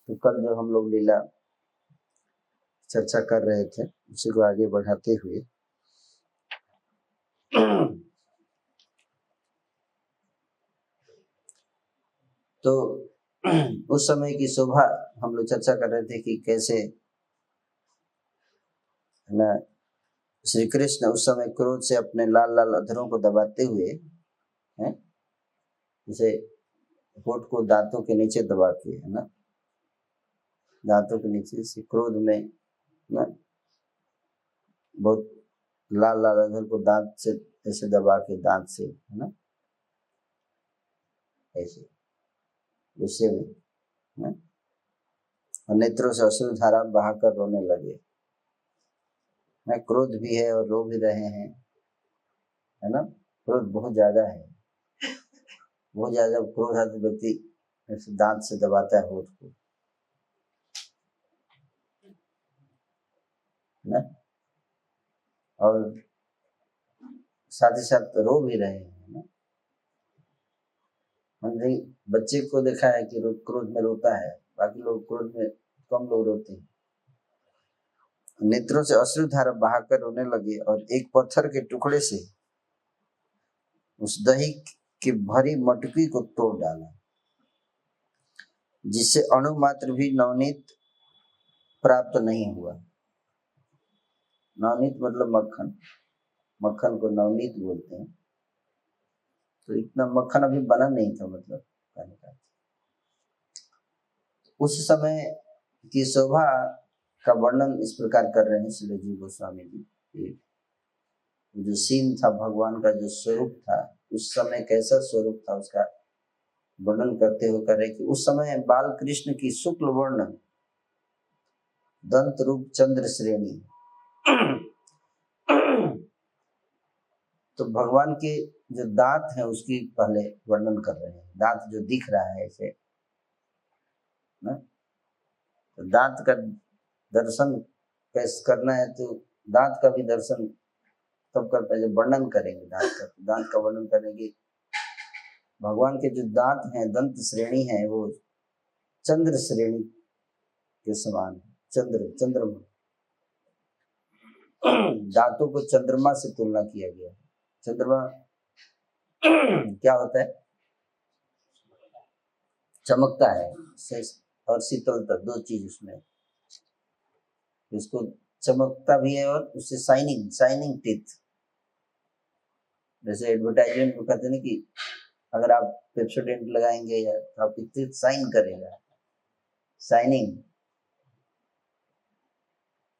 [SPEAKER 1] तो कल जो हम लोग लीला चर्चा कर रहे थे उसी को आगे बढ़ाते हुए तो उस समय की शोभा हम लोग चर्चा कर रहे थे कि कैसे, है ना, श्री कृष्ण उस समय क्रोध से अपने लाल लाल अधरों को दबाते हुए, हैं, जैसे होठ को दांतों के नीचे दबा के, है ना, दांतों के नीचे से क्रोध में ना बहुत लाल लाल अधर को दांत से ऐसे दबा के, दांत से, है ना, ऐसे गुस्से में, है, और नेत्रों से अश्रु धारा बहाकर रोने लगे। क्रोध भी है और रो भी रहे हैं, है ना। क्रोध बहुत ज्यादा है, बहुत ज्यादा क्रोध है तो व्यक्ति दांत से दबाता है होठ को, ना, और साथ ही साथ रो भी रहे हैं ना। हमने बच्चे को देखा है कि क्रोध में रोता है, बाकी लोग क्रोध में कम लोग रोते हैं। नेत्रों से अश्रु धारा बहाकर रोने लगे और एक पत्थर के टुकड़े से उस दही की भरी मटकी को तोड़ डाला, जिससे अणु मात्र भी नवनीत प्राप्त नहीं हुआ। नवनीत मतलब मक्खन, मक्खन को नवनीत बोलते हैं। तो इतना मक्खन अभी बना नहीं था, मतलब कहने का। उस समय की शोभा का वर्णन इस प्रकार कर रहे हैं श्री जीव गोस्वामी जी। जो सीन था, भगवान का जो स्वरूप था, उस समय कैसा स्वरूप था उसका वर्णन करते हुए कर रहे कि उस समय बाल कृष्ण की शुक्ल वर्ण दंत रूप चंद्र श्रेणी। तो भगवान के जो दांत हैं उसकी पहले वर्णन कर रहे हैं। दांत जो दिख रहा है ऐसे ना, तो दांत का दर्शन कैसे करना है, तो दांत का भी दर्शन तब करते हैं जब वर्णन करेंगे दांत का। दांत का वर्णन करेंगे, भगवान के जो दांत हैं, दंत श्रेणी है, वो चंद्र श्रेणी के समान है। चंद्रमा दांतों को चंद्रमा से तुलना किया गया है। चंद्रमा क्या होता है? चमकता है और शीतलता, दो चीज उसमें। उसको चमकता भी है और उससे शाइनिंग टीथ। जैसे एडवर्टाइजमेंट में कहते हैं ना कि अगर आप पेप्सोडेंट लगाएंगे या तो आपकी टीथ शाइन करेगा, शाइनिंग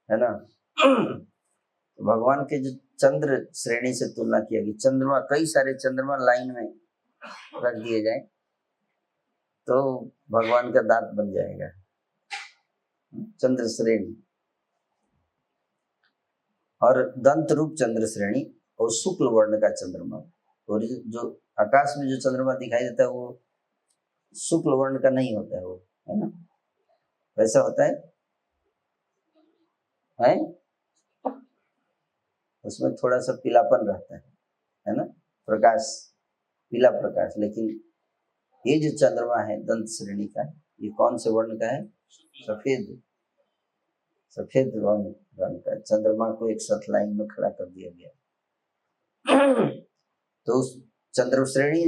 [SPEAKER 1] है ना। तो भगवान के जो चंद्र श्रेणी से तुलना किया गया, चंद्रमा, कई सारे चंद्रमा लाइन में रख दिए जाए तो भगवान का दांत बन जाएगा, चंद्र श्रेणी। और दंत रूप चंद्र श्रेणी और शुक्ल वर्ण का चंद्रमा। और जो आकाश में जो चंद्रमा दिखाई देता है वो शुक्ल वर्ण का नहीं होता है, वो है ना, वैसा होता है उसमें थोड़ा सा पीलापन रहता है ना, प्रकाश, पीला प्रकाश। लेकिन ये जो चंद्रमा है दंत श्रेणी का, ये कौन से वर्ण का है? सफेद वर्ण का। चंद्रमा को एक साथ लाइन में खड़ा कर दिया गया। तो उस चंद्र श्रेणी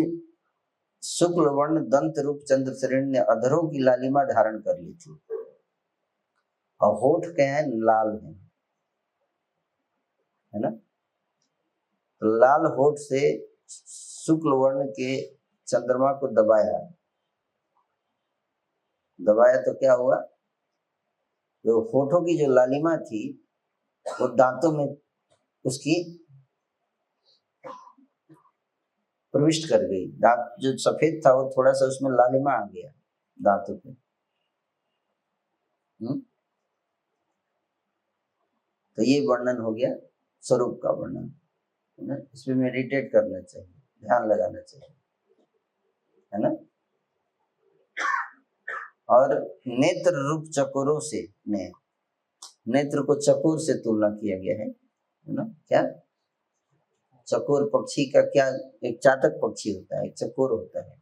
[SPEAKER 1] शुक्ल वर्ण दंत रूप चंद्र श्रेणी ने अधरों की लालिमा धारण कर ली थी और होठ के हैं लाल है ना। तो लाल होठ से शुक्ल वर्ण के चंद्रमा को दबाया तो क्या हुआ? जो होठों की जो लालिमा थी वो दांतों में उसकी प्रविष्ट कर गई। दांत जो सफेद था वो थोड़ा सा उसमें लालिमा आ गया दांतों पे। तो ये वर्णन हो गया स्वरूप का वर्णन, है ना। इसमें मेडिटेट करना चाहिए, ध्यान लगाना चाहिए, है ना। और नेत्र रूप चकोरों से, नेत्र को चकोर से तुलना किया गया है ना। क्या चकोर पक्षी का क्या, एक चातक पक्षी होता है, एक चकोर होता है।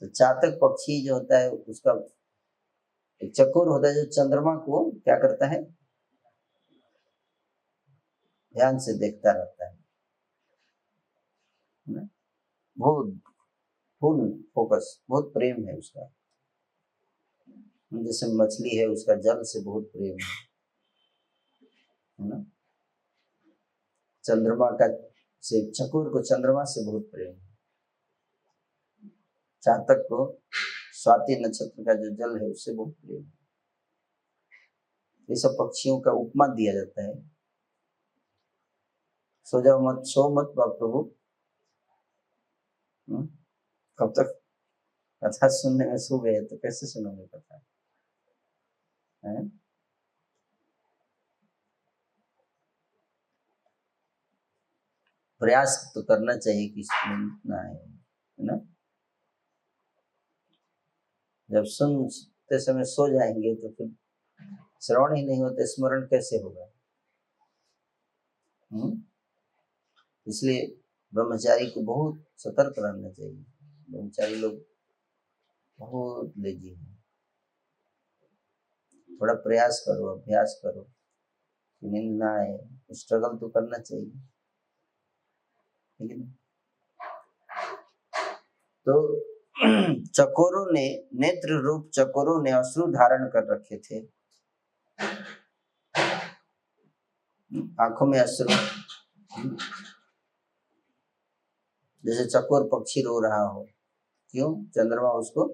[SPEAKER 1] तो चातक पक्षी जो होता है उसका एक चकोर होता है जो चंद्रमा को क्या करता है? ध्यान से देखता रहता है ना? बहुत फुल फोकस, बहुत प्रेम है उसका। जैसे मछली है, उसका जल से बहुत प्रेम है ना। चंद्रमा का से चकोर को चंद्रमा से बहुत प्रेम है। चातक को स्वाति नक्षत्र का जो जल है उससे बहुत प्रेम है। ये सब पक्षियों का उपमा दिया जाता है। सो जाओ मत, सो मत प्रभु। कब तक कथा सुनने में सो गए तो कैसे सुनोगे कथा, है? प्रयास तो करना चाहिए कि नींद ना आए, है ना। जब सुनते समय सो जाएंगे तो फिर श्रवण ही नहीं होते, स्मरण कैसे होगा? इसलिए ब्रह्मचारी को बहुत सतर्क रहना चाहिए। ब्रह्मचारी लोग बहुत लेजी हैं। थोड़ा प्रयास करो, अभ्यास करो, नींद ना आए, स्ट्रगल तो करना चाहिए, लेकिन तो चकोरों ने, नेत्र रूप चकोरों ने अश्रु धारण कर रखे थे, आंखों में अश्रु। जैसे चकोर पक्षी रो रहा हो, क्यों? चंद्रमा उसको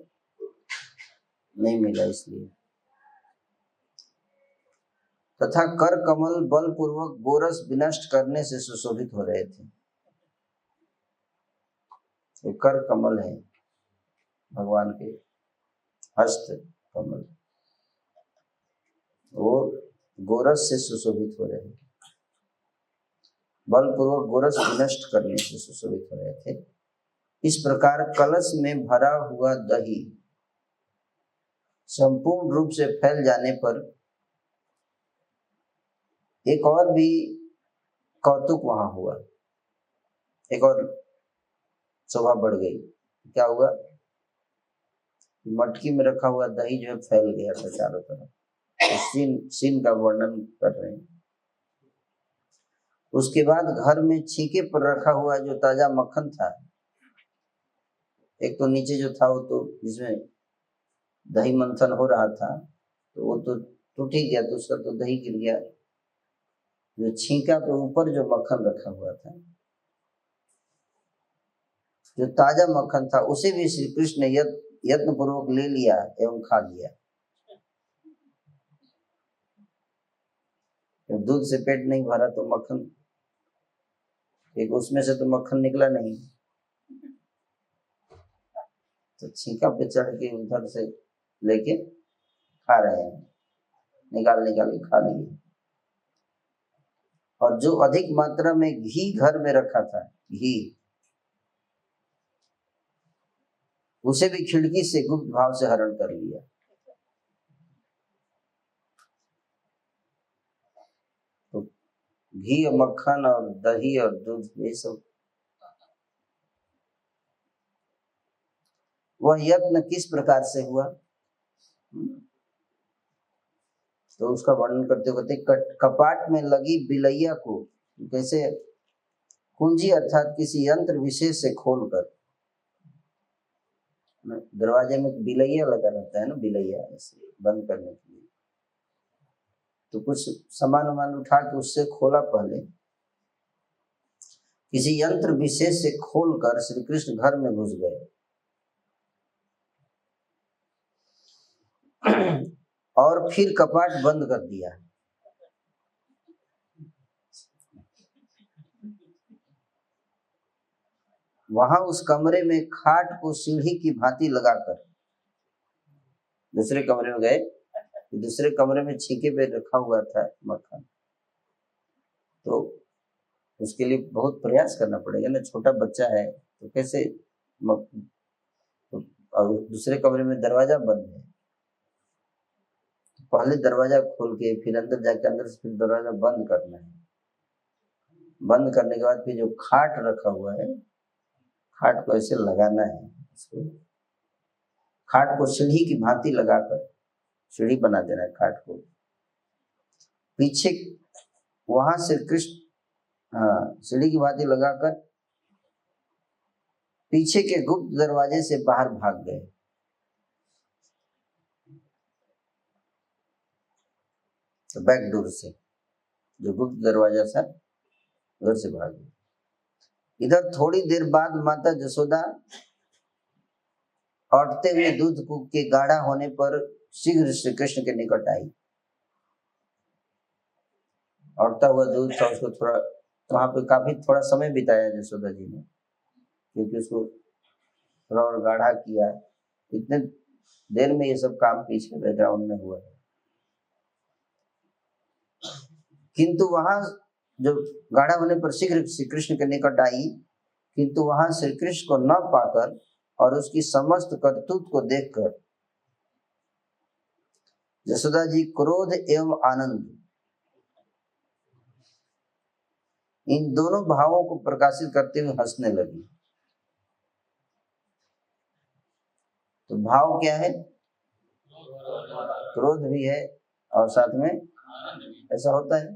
[SPEAKER 1] नहीं मिला इसलिए। तथा कर कमल बलपूर्वक गोरस विनष्ट करने से सुशोभित हो रहे थे। ये कर कमल है भगवान के हस्त कमल, वो गोरस से सुशोभित हो रहे थे, बलपूर्वक गोरस विनष्ट करने से सुशोभित हो रहे थे। इस प्रकार कलश में भरा हुआ दही संपूर्ण रूप से फैल जाने पर एक और भी कौतुक वहां हुआ, एक और शोभा बढ़ गई। क्या हुआ? मटकी में रखा हुआ दही जो है फैल गया था चारों तरफ। तो सीन का वर्णन कर रहे हैं। उसके बाद घर में छीके पर रखा हुआ जो ताजा मक्खन था, एक तो नीचे जो था वो तो जिसमें दही मंथन हो रहा था तो वो तो टूट ही गया, तो उसका तो दही गिर गया। जो छीका के ऊपर जो मक्खन रखा हुआ था, जो ताजा मक्खन था, उसे भी श्री कृष्ण ने यत्न पूर्वक ले लिया एवं खा लिया। जब दूध से पेट नहीं भरा तो मक्खन, एक उसमें से तो मक्खन निकला नहीं, तो छीका पे चढ़ के उधर से लेके खा रहे हैं, निकाल के खा लिए। और जो अधिक मात्रा में घी घर में रखा था, घी, उसे भी खिड़की से गुप्त भाव से हरण कर लिया। तो घी और मक्खन और दही और दूध, ये सब वह यत्न किस प्रकार से हुआ तो उसका वर्णन करते करते कपाट में लगी बिलैया को कैसे कुंजी अर्थात किसी यंत्र विशेष से खोलकर, दरवाजे में बिलैया लगा रहता है ना, बिलैया ऐसे बंद करने के लिए, तो कुछ सामान उठा के उससे खोला, पहले किसी यंत्र विशेष से खोलकर श्री कृष्ण घर में घुस गए और फिर कपाट बंद कर दिया। वहां उस कमरे में खाट को सीढ़ी की भांति लगाकर दूसरे कमरे में गए। दूसरे कमरे में छीके पे रखा हुआ था मक्खन, तो उसके लिए बहुत प्रयास करना पड़ेगा ना, छोटा बच्चा है तो कैसे और दूसरे कमरे में दरवाजा बंद है, पहले दरवाजा खोल के फिर अंदर जाके अंदर से फिर दरवाजा बंद करना है। बंद करने के बाद फिर जो खाट रखा हुआ है, खाट को ऐसे लगाना है, इसको खाट को सीढ़ी की भांति लगाकर सीढ़ी बना देना है खाट को। पीछे वहां से कृष्ण, हाँ, सीढ़ी की भांति लगाकर पीछे के गुप्त दरवाजे से बाहर भाग गए। तो बैक डोर से, जो गुप्त दरवाजा था उधर से भाग गए। इधर थोड़ी देर बाद माता जसोदा औटते हुए दूध के गाढ़ा होने पर शीघ्र श्री कृष्ण के निकट आई। औटता हुआ दूध था, उसको थोड़ा वहां पे काफी थोड़ा समय बिताया जसोदा जी ने, क्योंकि उसको थोड़ा और गाढ़ा किया। इतने देर में ये सब काम पीछे बैकग्राउंड में हुआ है, किंतु वहां जो गाढ़ा होने पर शीघ्र श्री कृष्ण के निकट आई, किंतु वहां श्री कृष्ण को न पाकर और उसकी समस्त करतूत को देखकर जसोदा जी क्रोध एवं आनंद, इन दोनों भावों को प्रकाशित करते हुए हंसने लगी। तो भाव क्या है? क्रोध भी है और साथ में ऐसा होता है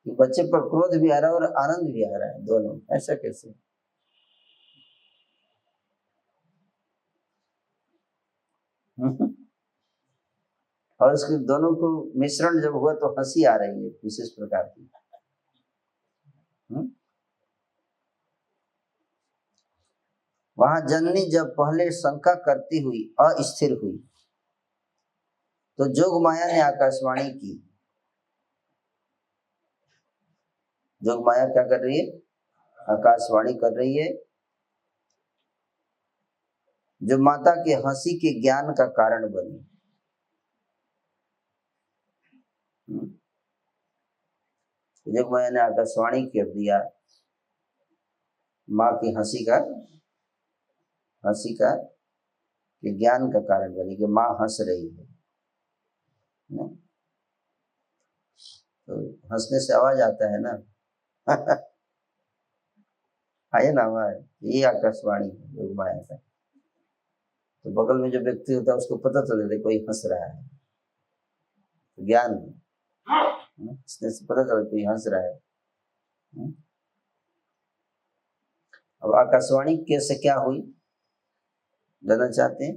[SPEAKER 1] कि बच्चे पर क्रोध भी आ रहा है और आनंद भी आ रहा है, दोनों। ऐसा कैसे? और इसके दोनों को मिश्रण जब हुआ तो हंसी आ रही है विशेष प्रकार की। वहां जननी जब पहले शंका करती हुई अस्थिर हुई तो जोग माया ने आकाशवाणी की। जोग माया क्या कर रही है? आकाशवाणी कर रही है, जो माता के हंसी के ज्ञान का कारण बनी। जोग माया ने आकाशवाणी कर दिया, माँ की हंसी का के ज्ञान का कारण बनी कि माँ हंस रही है। तो हंसने से आवाज आता है ना। आए ना आवाज, ये आकाशवाणी है योग माया का। तो बगल में जो व्यक्ति होता है उसको पता चल जाता है कोई हंस रहा है, तो ज्ञान हंसने से पता चला कोई हंस रहा है। अब आकाशवाणी कैसे क्या हुई जानना चाहते हैं?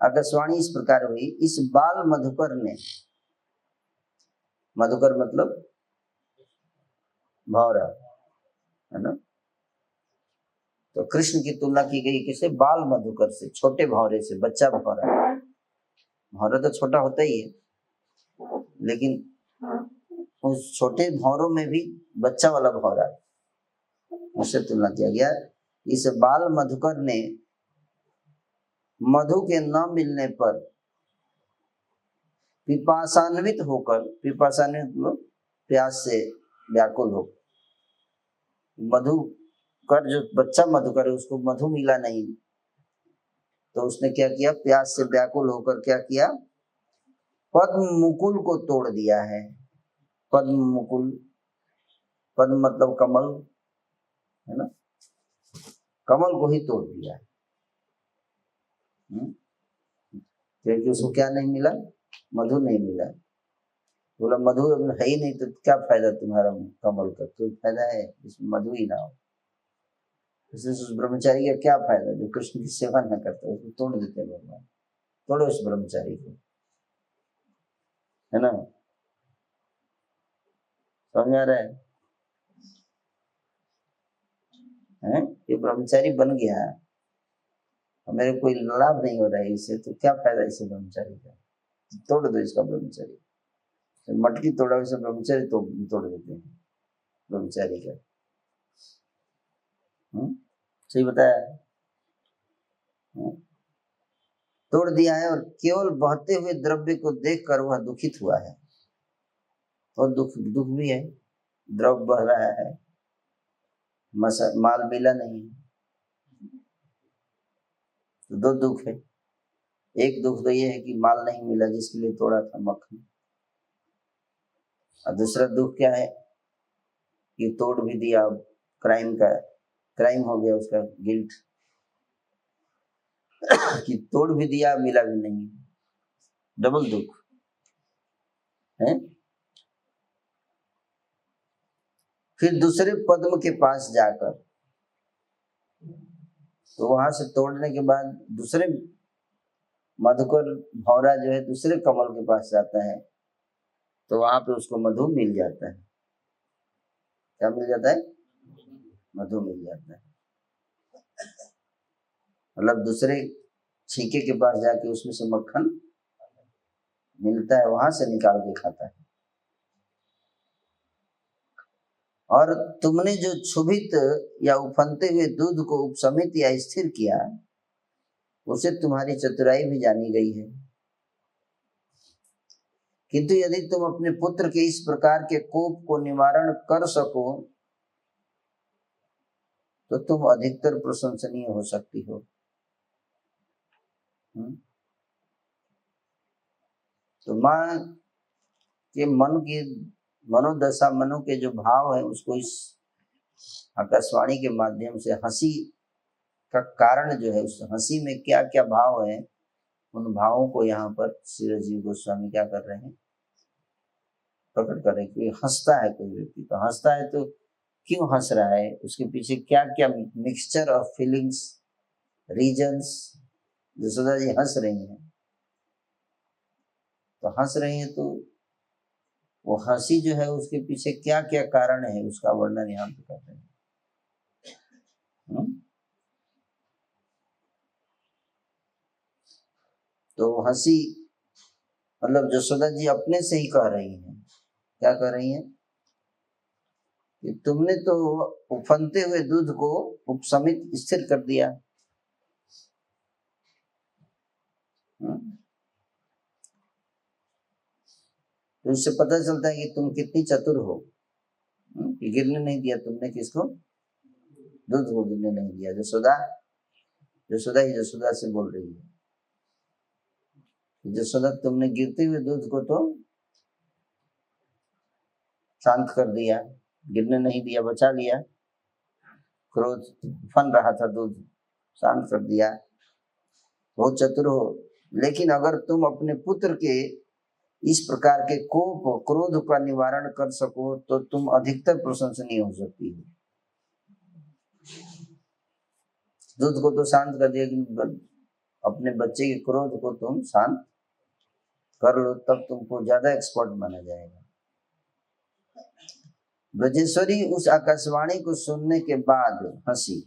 [SPEAKER 1] आकाशवाणी इस प्रकार हुई, इस बाल मधुकर ने, मधुकर मतलब भौरा है ना, तो कृष्ण की तुलना की गई किसे? बाल मधुकर से, छोटे भौरे से, बच्चा भौरा। भौरा तो छोटा होता ही है, लेकिन उस छोटे भौरों में भी बच्चा वाला भौरा, उससे तुलना किया गया। इस बाल मधुकर ने मधु के न मिलने पर पिपासान्वित होकर, पिपासान्वित मतलब प्यास से व्याकुल हो, मधुकर जो बच्चा मधुकर है उसको मधु मिला नहीं, तो उसने क्या किया? प्यास से व्याकुल होकर क्या किया? पद्म मुकुल को तोड़ दिया है। पद्म मुकुल, पद्म मतलब कमल है ना, कमल को ही तोड़ दिया है। क्योंकि उसको क्या नहीं मिला? मधु नहीं मिला। बोला मधु है ही नहीं तो क्या फायदा तुम्हारा कमल का? कोई फायदा है इसमें मधु ही ना हो। इसलिए उस ब्रह्मचारी का क्या फायदा जो कृष्ण की सेवा न करता, उसको तोड़ देते हैं भगवान। तोड़ो उस ब्रह्मचारी को, है ना? समझ आ रहा है? ये ब्रह्मचारी बन गया, मेरे कोई लाभ नहीं हो रहा है इससे, तो क्या फायदा इसे ब्रह्मचारी का? तोड़ दो इसका ब्रह्मचारी। मटकी तोड़ा वैसे ब्रह्मचारी तो तोड़ देते हैं ब्रह्मचारी का। सही बताया? तोड़ दिया है, और केवल बहते हुए द्रव्य को देखकर वह दुखित हुआ है। और दुख भी है, द्रव्य बह रहा है, माल मिला नहीं, तो दो दुख है। एक दुख तो ये है कि माल नहीं मिला जिसके लिए तोड़ा था, मक्खन। और दूसरा दुख क्या है कि तोड़ भी दिया, क्राइम हो गया उसका, गिल्ट कि तोड़ भी दिया मिला भी नहीं, डबल दुख है। फिर दूसरे पद्म के पास जाकर, तो वहां से तोड़ने के बाद दूसरे मधुकर भौरा जो है दूसरे कमल के पास जाता है, तो वहां पे उसको मधु मिल जाता है। क्या मिल जाता है? मधु मिल जाता है। मतलब दूसरे छीके के पास जाके उसमें से मक्खन मिलता है, वहां से निकाल के खाता है। और तुमने जो क्षुभित या उफनते हुए दूध को उपशमित या स्थिर किया, उसे तुम्हारी चतुराई भी जानी गई है। किंतु यदि तुम अपने पुत्र के इस प्रकार के कोप को निवारण कर सको तो तुम अधिकतर प्रशंसनीय हो सकती हो। तो माँ के मन की मनोदशा, मनो के जो भाव है उसको इस आकाशवाणी के माध्यम से, हंसी का कारण जो है, उस हंसी में क्या क्या भाव है, उन भावों को यहाँ पर श्री राजीव गोस्वामी क्या कर रहे हैं? प्रकट कर रहे हैं। कि हंसता है कोई व्यक्ति, तो हंसता है तो क्यों हंस रहा है, उसके पीछे क्या क्या mixture of feelings, reasons. Jasoda ji हंस रही हैं, तो हंस रही हैं तो वो हंसी जो है उसके पीछे क्या क्या कारण है उसका वर्णन यहाँ पे कर रहे हैं। तो हंसी मतलब यशोदा जी अपने से ही कह रही हैं, क्या कह रही हैं कि तुमने तो उफनते हुए दूध को उपशमित स्थिर कर दिया। तो इससे पता चलता है कि तुम कितनी चतुर हो, कि गिरने नहीं दिया तुमने किसको, दूध को गिरने नहीं दिया। यशोदा ही यशोदा से बोल रही है, यशोदा तुमने गिरते हुए दूध को तो शांत कर दिया, गिरने नहीं दिया, बचा लिया। क्रोध फन रहा था, दूध शांत कर दिया, बहुत चतुर हो। लेकिन अगर तुम अपने पुत्र के इस प्रकार के कोप क्रोध का निवारण कर सको तो तुम अधिकतर प्रशंसनीय हो सकती हो। दूध को तो शांत कर दिया, लेकिन अपने बच्चे के क्रोध को तुम शांत कर लो, तब तुमको ज्यादा एक्सपर्ट माना जाएगा। ब्रजेश्वरी उस आकाशवाणी को सुनने के बाद हंसी।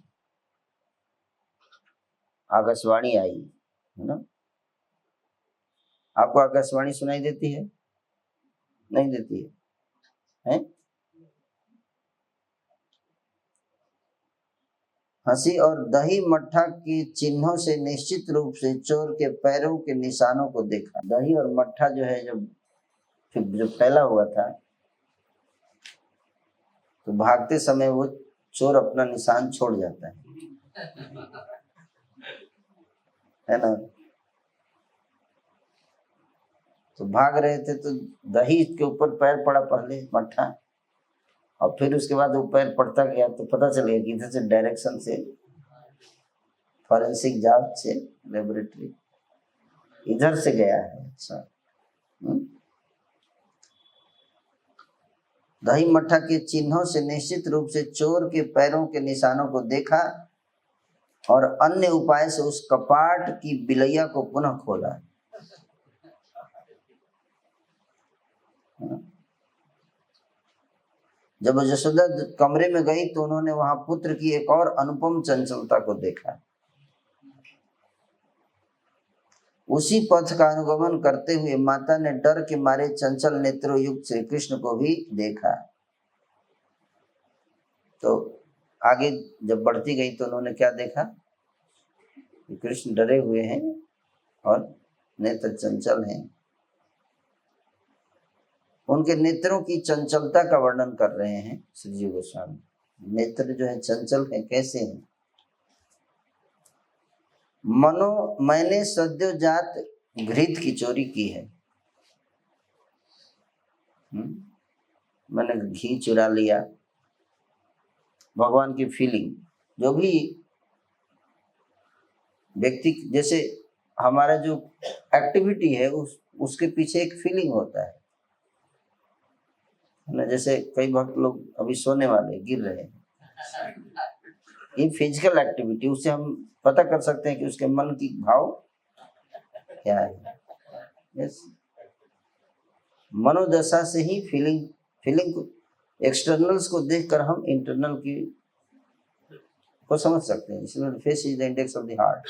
[SPEAKER 1] आकाशवाणी आई है ना, आपको आकाशवाणी सुनाई देती है? नहीं देती है? हंसी और दही मट्ठा के चिन्हों से निश्चित रूप से चोर के पैरों के निशानों को देखा। दही और मट्ठा जो है जो फैला हुआ था, तो भागते समय वो चोर अपना निशान छोड़ जाता है ना। तो भाग रहे थे तो दही के ऊपर पैर पड़ा पहले, मट्ठा, और फिर उसके बाद वो पैर पड़ता गया तो पता चल गया कि इधर से डायरेक्शन से, फॉरेंसिक जांच से, लेबोरेटरी इधर से गया है। अच्छा, दही मट्ठा के चिन्हों से निश्चित रूप से चोर के पैरों के निशानों को देखा और अन्य उपाय से उस कपाट की बिलैया को पुनः खोला। जब यशोदा कमरे में गई तो उन्होंने वहां पुत्र की एक और अनुपम चंचलता को देखा। उसी पथ का अनुगमन करते हुए माता ने डर के मारे चंचल नेत्रों युक्त श्री कृष्ण को भी देखा। तो आगे जब बढ़ती गई तो उन्होंने क्या देखा कि कृष्ण डरे हुए हैं और नेत्र चंचल हैं। उनके नेत्रों की चंचलता का वर्णन कर रहे हैं श्री जीव गोस्वामी। नेत्र जो है चंचल है, कैसे हैं? मनो मैंने सद्योजात घृत की चोरी की है। मैंने घी चुरा लिया। भगवान की फीलिंग, जो भी व्यक्ति, जैसे हमारा जो एक्टिविटी है उसके पीछे एक फीलिंग होता है ना। जैसे कई भक्त लोग अभी सोने वाले गिर रहे हैं, ये फिजिकल एक्टिविटी, उससे हम पता कर सकते हैं कि उसके मन की भाव क्या है। यस, मनोदशा से ही फीलिंग को, एक्सटर्नल्स को देखकर हम इंटरनल की को समझ सकते हैं। इसलिए face is the index of the heart.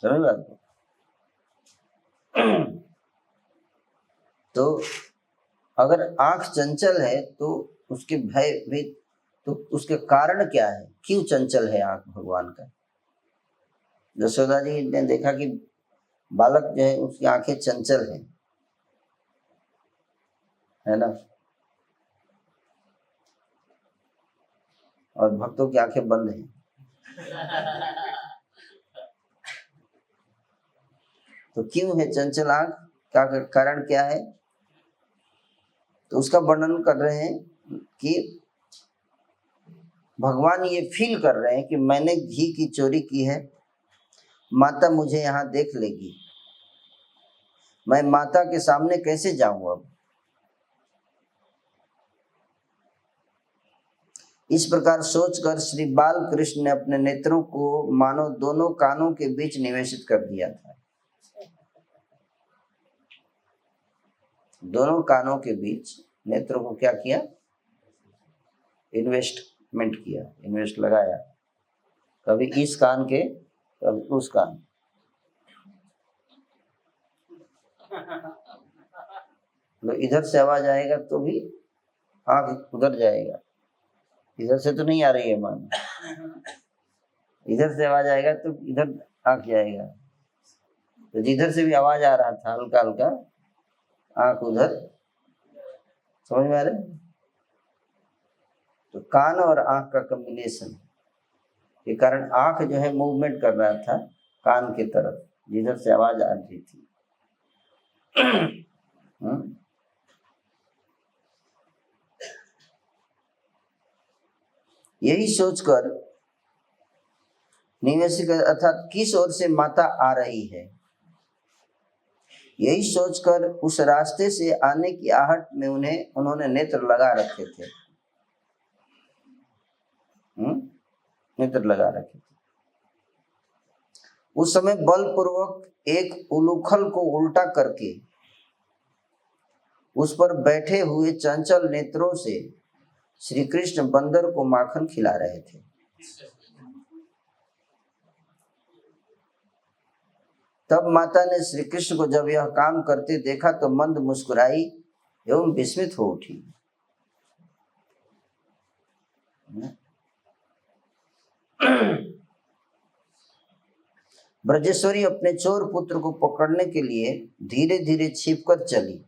[SPEAKER 1] समझ बात को? तो अगर आंख चंचल है तो उसके भय भी, तो उसके कारण क्या है, क्यों चंचल है आंख भगवान का? यशोदा जी ने देखा कि बालक जो है उसकी आंखें चंचल है ना, और भक्तों की आंखें बंद हैं। तो क्यों है चंचल आंख, का कारण क्या है? तो उसका वर्णन कर रहे हैं कि भगवान ये फील कर रहे हैं कि मैंने घी की चोरी की है, माता मुझे यहाँ देख लेगी, मैं माता के सामने कैसे जाऊं अब। इस प्रकार सोचकर श्री बाल कृष्ण ने अपने नेत्रों को मानो दोनों कानों के बीच निवेशित कर दिया था। दोनों कानों के बीच नेत्रों को क्या किया? इन्वेस्ट लगाया। कभी इस कान के कभी उस कान। तो इधर से आवाज आएगा तो भी आंख उधर जाएगा, इधर से तो नहीं आ रही है मान, इधर से आवाज आएगा तो इधर आंख जाएगा। तो जिधर से भी आवाज आ रहा था हल्का हल्का आंख उधर, समझ में आ रहा है? तो कान और आंख का कॉम्बिनेशन के कारण आंख जो है मूवमेंट कर रहा था कान की तरफ जिधर से आवाज आ रही थी। यही सोचकर निवेशिक अर्थात किस ओर से माता आ रही है, यही सोचकर उस रास्ते से आने की आहट में उन्होंने नेत्र लगा रखे थे। नेत्र लगा रखे थे। उस समय बलपूर्वक एक उलूखल को उल्टा करके उस पर बैठे हुए चंचल नेत्रों से श्री कृष्ण बंदर को माखन खिला रहे थे। तब माता ने श्री कृष्ण को जब यह काम करते देखा तो मंद मुस्कुराई एवं विस्मित हो उठी। ब्रजेश्वरी अपने चोर पुत्र को पकड़ने के लिए धीरे धीरे छिपकर चली,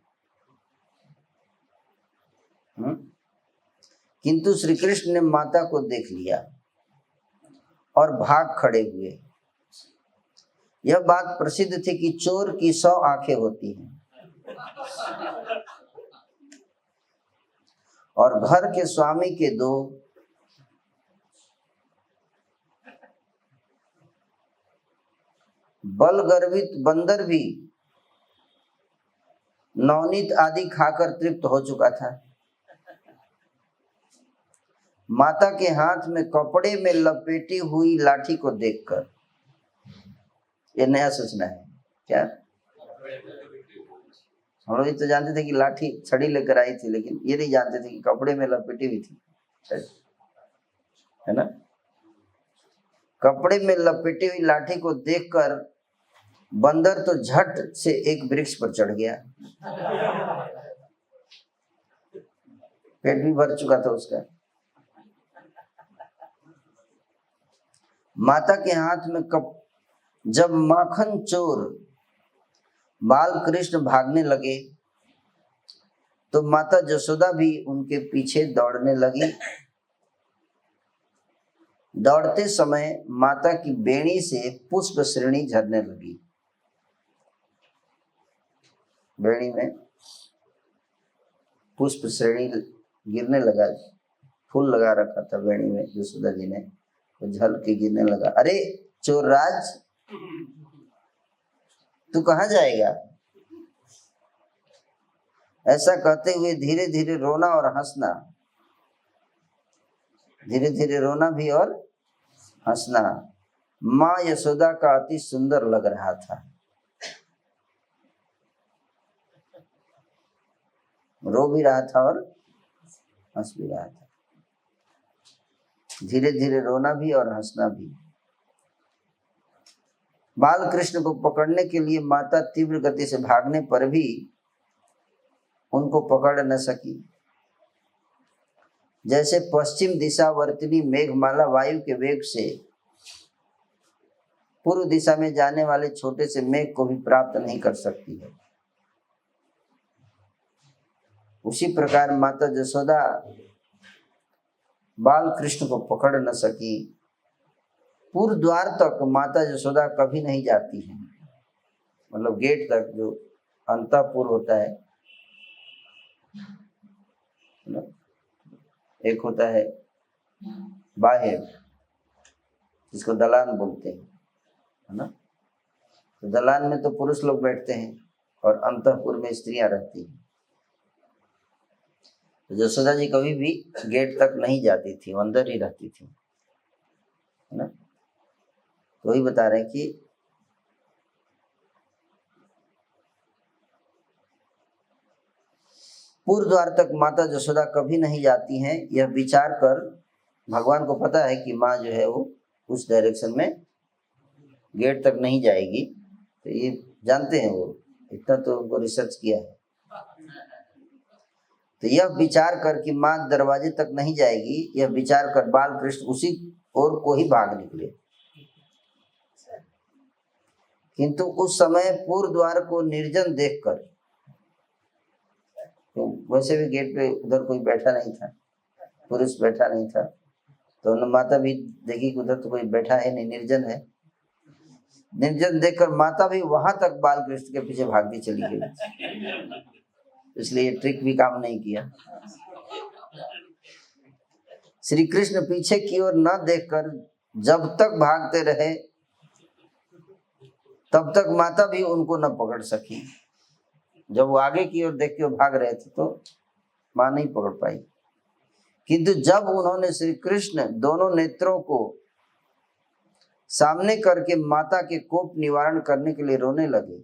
[SPEAKER 1] किंतु श्री कृष्ण ने माता को देख लिया और भाग खड़े हुए। यह बात प्रसिद्ध थी कि चोर की 100 आंखें होती हैं और घर के स्वामी के 2। बलगर्वित बंदर भी नवनीत आदि खाकर तृप्त हो चुका था। माता के हाथ में कपड़े में लपेटी हुई लाठी को देखकर, ये नया सूचना है क्या? हम लोग तो जानते थे कि लाठी छड़ी लेकर आई थी, लेकिन ये नहीं जानते थे कि कपड़े में लपेटी हुई थी, है ना? कपड़े में लपेटी हुई लाठी को देखकर बंदर तो झट से एक वृक्ष पर चढ़ गया। पेट भी भर चुका था उसका। माता के हाथ में जब माखन चोर बाल कृष्ण भागने लगे तो माता जसोदा भी उनके पीछे दौड़ने लगी। दौड़ते समय माता की बेणी से पुष्प श्रेणी झरने लगी। बेणी में पुष्प श्रेणी गिरने लगा, फूल लगा रखा था बेणी में जसोदा जी ने, तो झल के गिरने लगा। अरे चोर राज, तू कहाँ जाएगा? ऐसा कहते हुए धीरे धीरे रोना और हंसना, धीरे धीरे रोना भी और हंसना माँ यशोदा का अति सुंदर लग रहा था। रो भी रहा था और हंस भी रहा था। धीरे धीरे रोना भी और हंसना भी। बाल कृष्ण को पकड़ने के लिए माता तीव्र गति से भागने पर भी उनको पकड़ न सकी। जैसे पश्चिम दिशावर्तिनी मेघमाला वायु के वेग से पूर्व दिशा में जाने वाले छोटे से मेघ को भी प्राप्त नहीं कर सकती है, उसी प्रकार माता जसोदा बाल कृष्ण को पकड़ न सकी। पूर्व द्वार तक माता जसोदा कभी नहीं जाती है, मतलब गेट तक जो अंतःपुर होता है, एक होता है बाह्य जिसको दलान बोलते हैं, है ना? तो दलान में तो पुरुष लोग बैठते हैं और अंतःपुर में स्त्रियां रहती हैं। तो जसोदा जी कभी भी गेट तक नहीं जाती थी, वो अंदर ही रहती थी, है ना? तो वही बता रहे हैं कि पूर्व द्वार तक माता जसोदा कभी नहीं जाती हैं। यह विचार कर भगवान को पता है कि माँ जो है वो उस डायरेक्शन में गेट तक नहीं जाएगी। तो ये जानते हैं, वो इतना तो उनको रिसर्च किया है। तो यह विचार कर कि माँ दरवाजे तक नहीं जाएगी, यह विचार कर बाल कृष्ण उसी ओर को ही भाग निकले। किंतु उस समय पूर्व द्वार को निर्जन देखकर, तो वैसे भी गेट पे उधर कोई बैठा नहीं था, पुरुष बैठा नहीं था, तो उन्होंने माता भी देखी कि उधर तो कोई बैठा है नहीं, निर्जन है। निर्जन देखकर माता भी वहां तक बाल कृष्ण के पीछे भागती चली गई। इसलिए ये ट्रिक भी काम नहीं किया। श्री कृष्ण पीछे की ओर न देखकर जब तक भागते रहे, तब तक माता भी उनको न पकड़ सकी। जब वो आगे की ओर देख के भाग रहे थे तो मां नहीं पकड़ पाई। किंतु जब उन्होंने श्री कृष्ण दोनों नेत्रों को सामने करके माता के कोप निवारण करने के लिए रोने लगे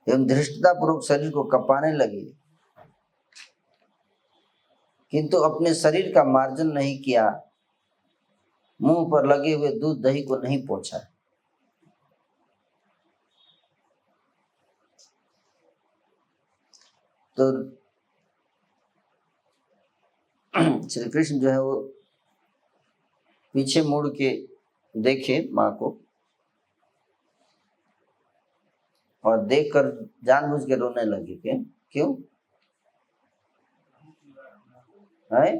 [SPEAKER 1] एवं धृष्टता पूर्वक शरीर को कपाने लगे, किंतु अपने शरीर का मार्जन नहीं किया, मुंह पर लगे हुए दूध दही को नहीं पोंछा। तो श्री कृष्ण जो है वो पीछे मुड़ के देखे माँ को, और देखकर जानबूझ के रोने लगे। क्यों है?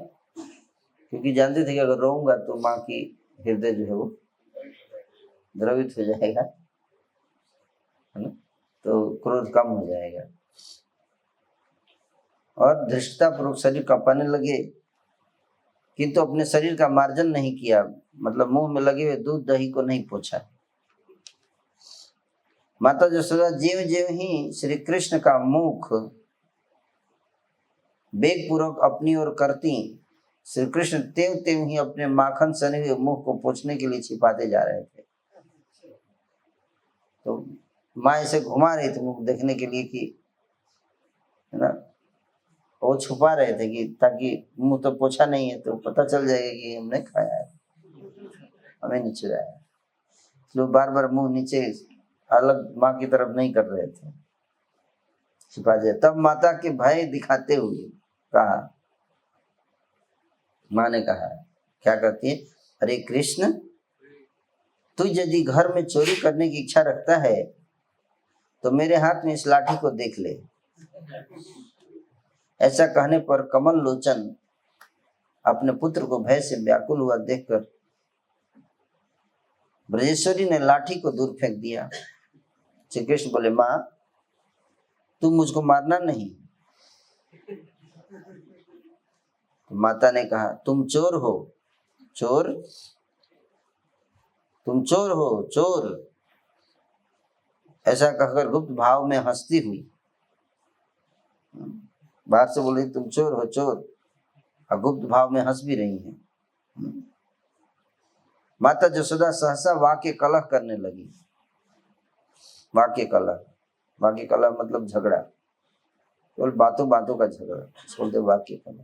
[SPEAKER 1] क्योंकि जानते थे कि अगर रोऊंगा तो माँ की हृदय जो है वो द्रवित हो जाएगा, है ना, तो क्रोध कम हो जाएगा। और धृष्टता पूर्वक शरीर कांपने लगे, किंतु अपने शरीर का मार्जन नहीं किया, मतलब मुंह में लगे हुए दूध दही को नहीं पोंछा। माता यशोदा ज्यों ज्यों ही श्री कृष्ण का मुख वेग पूर्वक अपनी ओर करती, श्री कृष्ण त्यों त्यों ही अपने माखन सने हुए मुख को पोंछने के लिए छिपाते जा रहे थे। तो माँ इसे घुमा रही थी मुख देखने के लिए कि, है ना, वो छुपा रहे थे कि ताकि मुंह तो पोछा नहीं है तो पता चल जाएगा कि हमने खाया है, हमें नहीं चुराया। लोग बार बार मुंह नीचे अलग माँ की तरफ नहीं कर रहे थे, छिपा जाए। तब माता के भय दिखाते हुए कहा, माँ ने कहा, क्या कहती है, अरे कृष्ण, तू यदि घर में चोरी करने की इच्छा रखता है तो मेरे हाथ में इस लाठी को देख ले। ऐसा कहने पर कमल लोचन अपने पुत्र को भय से व्याकुल हुआ देखकर ब्रजेश्वरी ने लाठी को दूर फेंक दिया। श्री कृष्ण बोले, माँ तू मुझको मारना नहीं। तो माता ने कहा, तुम चोर हो, चोर, तुम चोर हो, चोर। ऐसा कहकर गुप्त भाव में हंसती हुई बाहर से बोल रही, तुम चोर हो, चोर, और गुप्त भाव में हंस भी रही हैं। माता यशोदा सहसा वाक्य कलह करने लगी। वाक्य कलह, वाक्य कलह मतलब झगड़ा, केवल बातों बातों का झगड़ा, बोलते वाक्य कलह।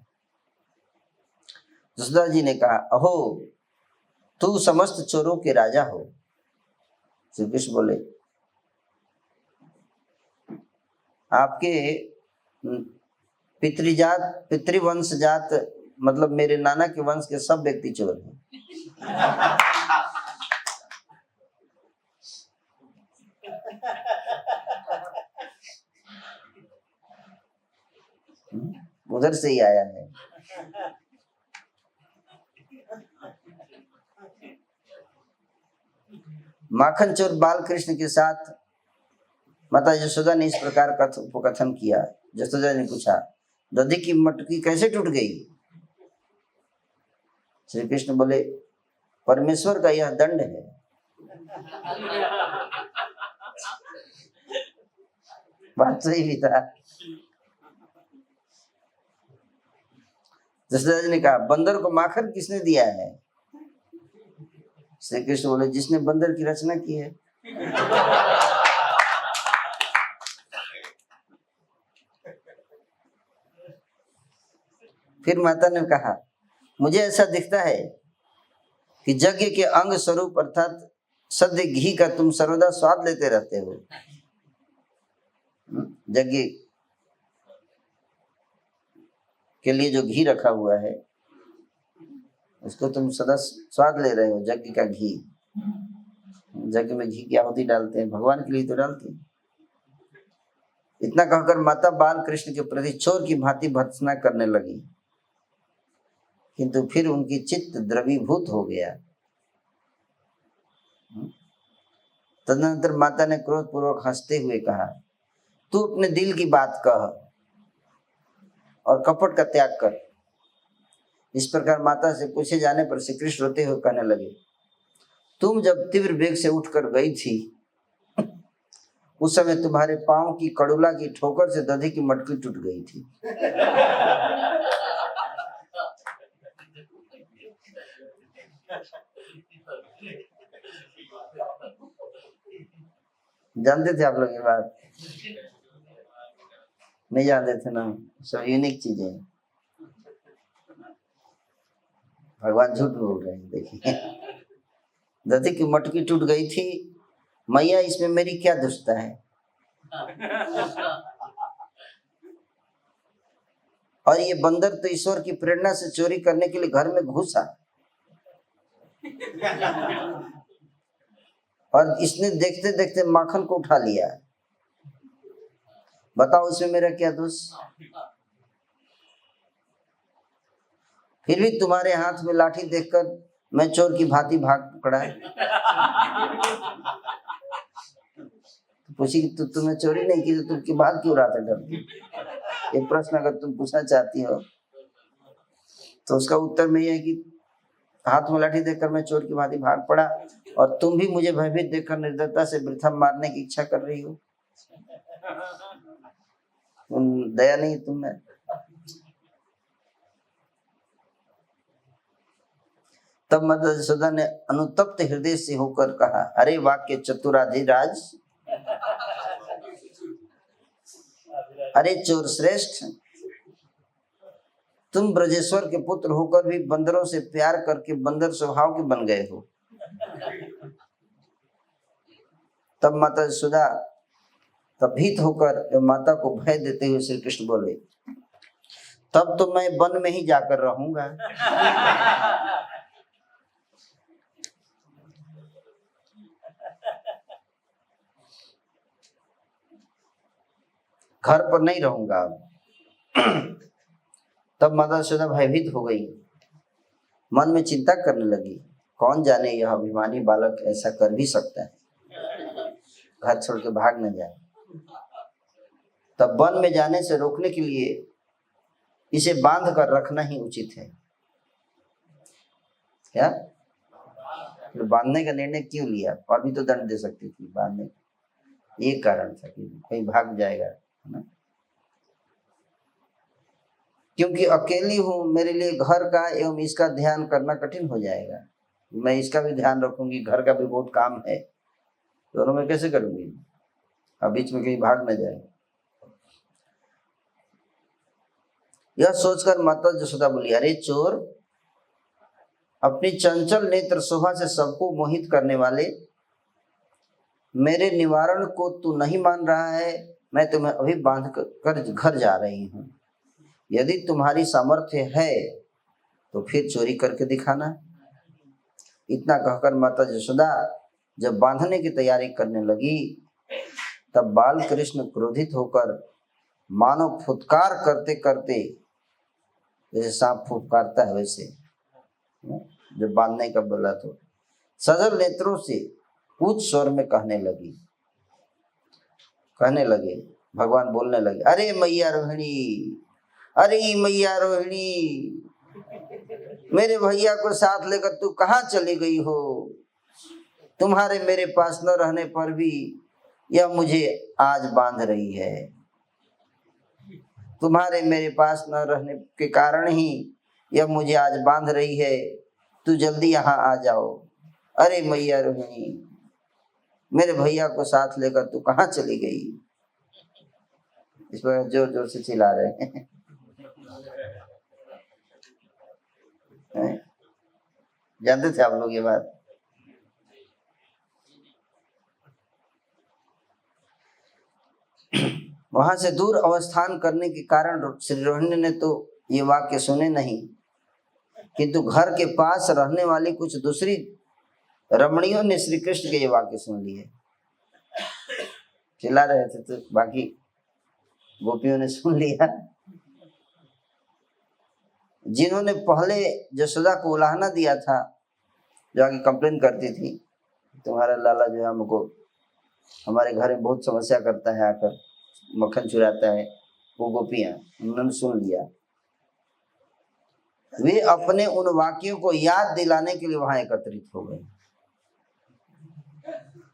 [SPEAKER 1] यशोदा जी ने कहा, अहो तू समस्त चोरों के राजा हो। श्री कृष्ण बोले, आपके पितृवंश जात मतलब मेरे नाना के वंश के सब व्यक्ति चोर हैं। उधर से ही आया है। माखन चोर बाल कृष्ण के साथ माता यशोदा ने इस प्रकार कथन किया। यशोदा ने पूछा, दधी की मटकी कैसे टूट गई? श्री कृष्ण बोले, परमेश्वर का यह दंड है। बात सही भी था। यशोदा जी ने कहा, बंदर को माखन किसने दिया है? श्री कृष्ण बोले, जिसने बंदर की रचना की है। फिर माता ने कहा, मुझे ऐसा दिखता है कि यज्ञ के अंग स्वरूप अर्थात सद्य घी का तुम सर्वदा स्वाद लेते रहते हो। यज्ञ के लिए जो घी रखा हुआ है उसको तुम सदा स्वाद ले रहे हो। यज्ञ का घी, यज्ञ में घी की आहुति डालते हैं, भगवान के लिए तो डालते हैं। इतना कहकर माता बाल कृष्ण के प्रति चोर की भांति भर्त्सना करने लगी, किंतु फिर उनकी चित्त द्रवीभूत हो गया। तदनंतर माता ने क्रोधपूर्वक हंसते हुए कहा, तू अपने दिल की बात कह और कपट का त्याग कर। इस प्रकार माता से पूछे जाने पर श्री कृष्ण रोते हुए कहने लगे, तुम जब तीव्र वेग से उठकर गई थी उस समय तुम्हारे पांव की कड़ुला की ठोकर से दधी की मटकी टूट गई थी। जानते थे आप लोग ये बात? नहीं जानते थे ना? सब यूनिक चीजें हैं। भगवान झूठ बोल रहे हैं। देखिए, दधी की मटकी टूट गई थी, मैया इसमें मेरी क्या दुष्टता है? और ये बंदर तो ईश्वर की प्रेरणा से चोरी करने के लिए घर में घुसा और इसने देखते देखते माखन को उठा लिया। बताओ इसमें मेरा क्या दोष? फिर भी तुम्हारे हाथ में लाठी देखकर मैं चोर की भांति भाग पड़ा। पूछी कि तुमने चोरी नहीं की तो तुम की बात क्यों रहा था डर के? एक प्रश्न अगर तुम पूछना चाहती हो तो उसका उत्तर में यह है कि हाथ में लाठी देखकर मैं चोर की भांति भाग पड़ा और तुम भी मुझे भयभीत देखकर निर्दयता से वृथा मारने की इच्छा कर रही हो। दया नहीं तुम्हें? तब माता यशोदा ने अनुतप्त हृदय से होकर कहा, अरे वाक्य चतुराधिराज, अरे चोर श्रेष्ठ, तुम ब्रजेश्वर के पुत्र होकर भी बंदरों से प्यार करके बंदर स्वभाव के बन गए हो। तब माता यशोदा भीत होकर माता को भय देते हुए श्री कृष्ण बोले, तब तो मैं वन में ही जाकर रहूंगा। घर पर नहीं रहूंगा अब। तब माता यशोदा भयभीत हो गई, मन में चिंता करने लगी, कौन जाने यह अभिमानी बालक ऐसा कर भी सकता है, घर छोड़ के भाग न जाए। तब वन में जाने से रोकने के लिए इसे बांध कर रखना ही उचित है। क्या तो बांधने का निर्णय क्यों लिया? और भी तो दंड दे सकती थी बांधने। ये कारण था कि कहीं भाग जाएगा ना? क्योंकि अकेली हूं, मेरे लिए घर का एवं इसका ध्यान करना कठिन हो जाएगा। मैं इसका भी ध्यान रखूंगी, घर का भी बहुत काम है, दोनों में कैसे करूंगी? अब बीच में कहीं भाग न जाए। यह सोचकर माता यशोदा बोली, अरे चोर, अपनी चंचल नेत्र शोभा से सबको मोहित करने वाले, मेरे निवारण को तू नहीं मान रहा है। मैं तुम्हें अभी बांध कर घर जा रही हूँ। यदि तुम्हारी सामर्थ्य है तो फिर चोरी करके दिखाना। इतना कहकर माता यशोदा जब बांधने की तैयारी करने लगी तब बाल कृष्ण क्रोधित होकर मानो फुटकार करते करते, जैसे सांप फुटकारता है वैसे, जब बांधने का बोला तो सजल नेत्रों से उच्च स्वर में कहने लगे, भगवान बोलने लगे, अरे मैया रोहिणी, अरे मैया रोहिणी, मेरे भैया को साथ लेकर तू कहाँ चली गई हो? तुम्हारे मेरे पास न रहने पर भी यह मुझे आज बांध रही है। तुम्हारे मेरे पास न रहने के कारण ही यह मुझे आज बांध रही है। तू जल्दी यहाँ आ जाओ। अरे मैया रोहिणी, मेरे भैया को साथ लेकर तू कहाँ चली गई? इस पर जोर जोर से चिल्ला रहे हैं। जानते थे आप लोग ये बात? वहां से दूर अवस्थान करने के कारण श्री रोहिणी ने तो ये वाक्य सुने नहीं, किंतु घर के पास रहने वाली कुछ दूसरी रमणियों ने श्री कृष्ण के ये वाक्य सुन लिए। चिल्ला रहे थे तो बाकी गोपियों ने सुन लिया। जिन्होंने पहले यशोदा को उलाहना दिया था, जो आगे कंप्लेन करती थी, तुम्हारा लाला जो है हमको हमारे घर में बहुत समस्या करता है, आकर मक्खन चुराता है, वो गोपियां, उन्होंने सुन लिया। वे अपने उन वाक्यों को याद दिलाने के लिए वहां एकत्रित हो गए।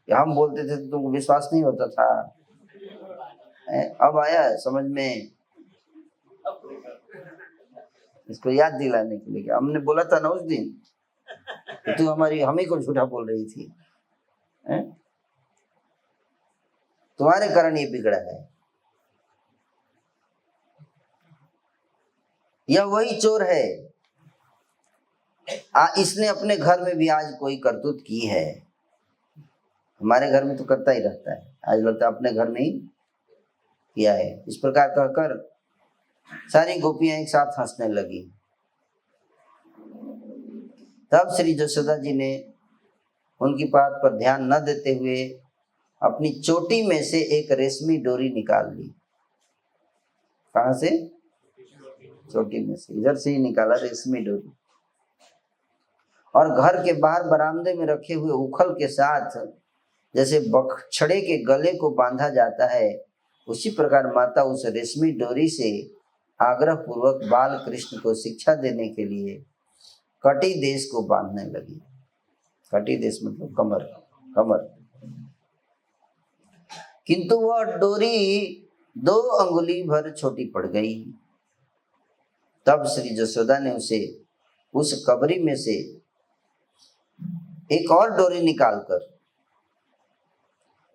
[SPEAKER 1] हम बोलते थे तो तुमको विश्वास नहीं होता था, अब आया समझ में। इसको याद दिलाने के लिए, हमने बोला था ना उस दिन कि तू हम ही को झूठा बोल रही थी, तुम्हारे कारण ये बिगड़ा है। यह वही चोर है, इसने अपने घर में भी आज कोई करतूत की है। हमारे घर में तो करता ही रहता है, आज लगता है अपने घर में ही किया है। इस प्रकार कहकर सारी गोपियां एक साथ हंसने लगी। तब श्री यशोदा जी ने उनकी बात पर ध्यान न देते हुए अपनी चोटी में से एक रेशमी डोरी निकाल ली। कहां से? चोटी में से, इधर से ही निकाला रेशमी डोरी, और घर के बाहर बरामदे में रखे हुए उखल के साथ जैसे बछड़े के गले को बांधा जाता है, उसी प्रकार माता उस रेशमी डोरी से आग्रह पूर्वक बाल कृष्ण को शिक्षा देने के लिए कटी देश को बांधने लगी। कटी देश मतलब कमर, कमर। किंतु वह डोरी 2 अंगुली भर छोटी पड़ गई। तब श्री यशोदा ने उसे उस कबरी में से एक और डोरी निकालकर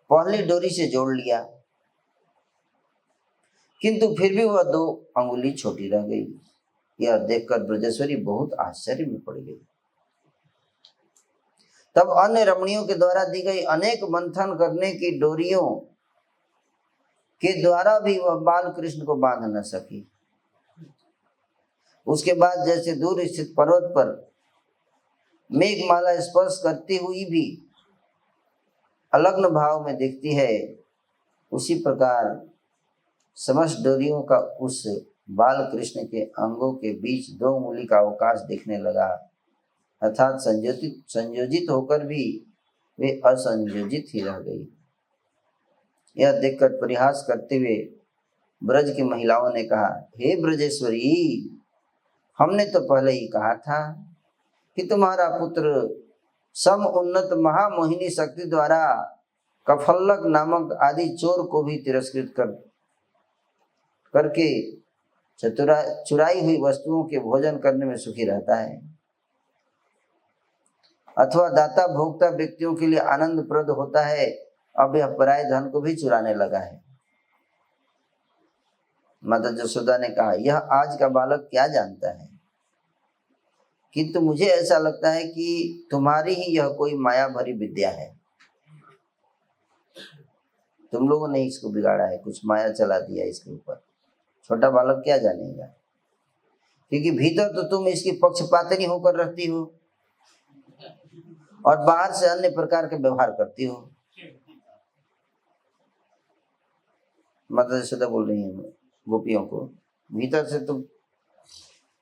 [SPEAKER 1] पहली डोरी से जोड़ लिया, किंतु फिर भी वह 2 अंगुली छोटी रह गई। यह देखकर ब्रजेश्वरी बहुत आश्चर्य में पड़ गई। तब अन्य रमणियों के द्वारा दी गई अनेक मंथन करने की डोरियों के द्वारा भी वह बाल कृष्ण को बांध न सकी। उसके बाद जैसे दूर स्थित पर्वत पर मेघमाला स्पर्श करती हुई भी अलग्न भाव में दिखती है, उसी प्रकार समस्त डोरियों का उस बाल कृष्ण के अंगों के बीच 2 उंगली का अवकाश दिखने लगा, अर्थात संयोजित होकर भी वे असंयोजित ही रह गई। यह देखकर परिहास करते हुए ब्रज की महिलाओं ने कहा, हे ब्रजेश्वरी, हमने तो पहले ही कहा था कि तुम्हारा पुत्र सम उन्नत महामोहिनी शक्ति द्वारा कफल्लक नामक आदि चोर को भी तिरस्कृत करके चुराई हुई वस्तुओं के भोजन करने में सुखी रहता है, अथवा दाता भोक्ता व्यक्तियों के लिए आनंदप्रद होता है। अब यह पराये धन को भी चुराने लगा है। माता यशोदा ने कहा, यह आज का बालक क्या जानता है, किंतु मुझे ऐसा लगता है कि तुम्हारी ही यह कोई माया भरी विद्या है। तुम लोगों ने इसको बिगाड़ा है, कुछ माया चला दिया इसके ऊपर। छोटा बालक क्या जानेगा, क्योंकि भीतर तो तुम इसकी पक्षपातिनी होकर रहती हो और बाहर से अन्य प्रकार के व्यवहार करती हो। माता यशोदा बोल रही है गोपियों को, भीतर से तुम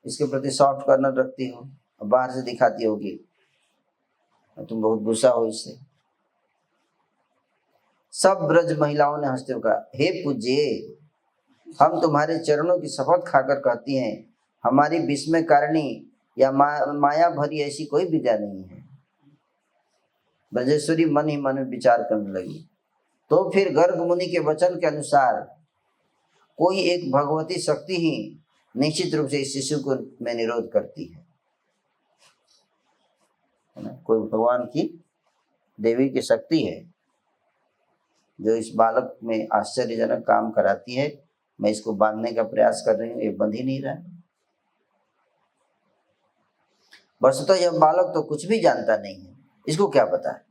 [SPEAKER 1] इसके प्रति सॉफ्ट कॉर्नर रखती हो और बाहर से दिखाती होगी तुम बहुत गुस्सा हो इससे। सब ब्रज महिलाओं ने हंसते हुए कहा, हे पूज्य, हम तुम्हारे चरणों की शपथ खाकर कहती हैं, हमारी विस्मय कारिणी या माया भरी ऐसी कोई विद्या नहीं है। ब्रजेश्वरी मन ही मन में विचार करने लगी। तो फिर गर्ग मुनि के वचन के अनुसार कोई एक भगवती शक्ति ही निश्चित रूप से इस शिशु को में निरोध करती है ना? कोई भगवान की देवी की शक्ति है जो इस बालक में आश्चर्यजनक काम कराती है। मैं इसको बांधने का प्रयास कर रही हूँ, ये बंध ही नहीं रहा है। वस्तुतः यह बालक तो कुछ भी जानता नहीं है, इसको क्या पता है?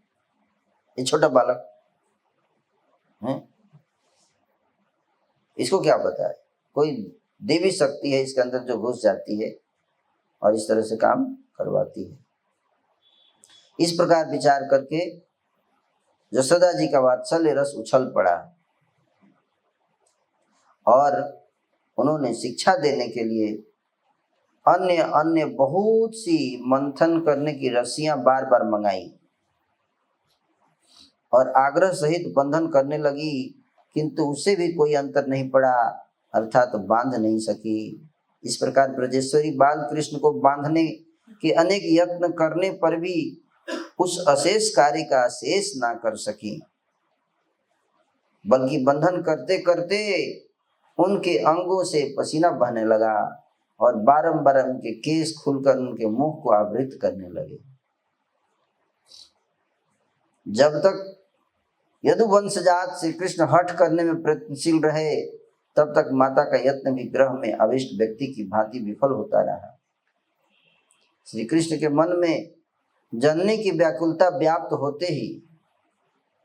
[SPEAKER 1] ये छोटा बालक है, इसको क्या पता है? कोई देवी शक्ति है इसके अंदर जो घुस जाती है और इस तरह से काम करवाती है। इस प्रकार विचार करके यशोदा जी का वात्सल्य रस उछल पड़ा और उन्होंने शिक्षा देने के लिए अन्य अन्य बहुत सी मंथन करने की रस्सियां बार बार मंगाई और आग्रह सहित बंधन करने लगी, किंतु उससे भी कोई अंतर नहीं पड़ा, अर्थात तो बांध नहीं सकी। इस प्रकार ब्रजेश्वरी बाल कृष्ण को बांधने के अनेक यत्न करने पर भी उस अशेष कार्य का शेष ना कर सकी, बल्कि बंधन करते करते उनके अंगों से पसीना बहने लगा और बारंबार उनके केस खुलकर उनके मुंह को आवृत करने लगे। जब तक यदुवंशजात श्री कृष्ण हठ करने में प्रयत्नशील रहे, तब तक माता का यत्न भी ग्रह में अविष्ट व्यक्ति की भांति विफल होता रहा। श्री कृष्ण के मन में जननी की व्याकुलता व्याप्त होते ही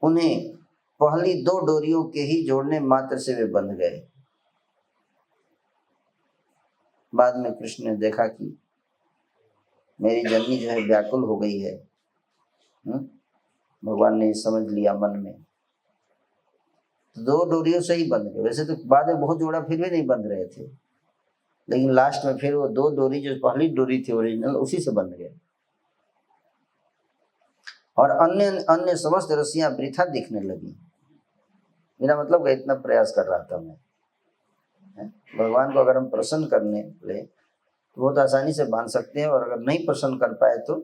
[SPEAKER 1] उन्हें पहली 2 डोरियों के ही जोड़ने मात्र से वे बंध गए। बाद में कृष्ण ने देखा कि मेरी जननी जो है व्याकुल हो गई है, भगवान ने समझ लिया मन में, 2 डोरियों से ही बंध गए। वैसे तो बाद में बहुत जोड़ा फिर भी नहीं बंध रहे थे, लेकिन लास्ट में फिर वो 2 डोरी जो पहली डोरी थी ओरिजिनल, उसी से बंध गए और अन्य अन्य समस्त रस्सियां वृथा दिखने लगी। मेरा मतलब कि इतना प्रयास कर रहा था मैं, भगवान को अगर हम प्रसन्न करने ले तो बहुत आसानी से बांध सकते हैं, और अगर नहीं प्रसन्न कर पाए तो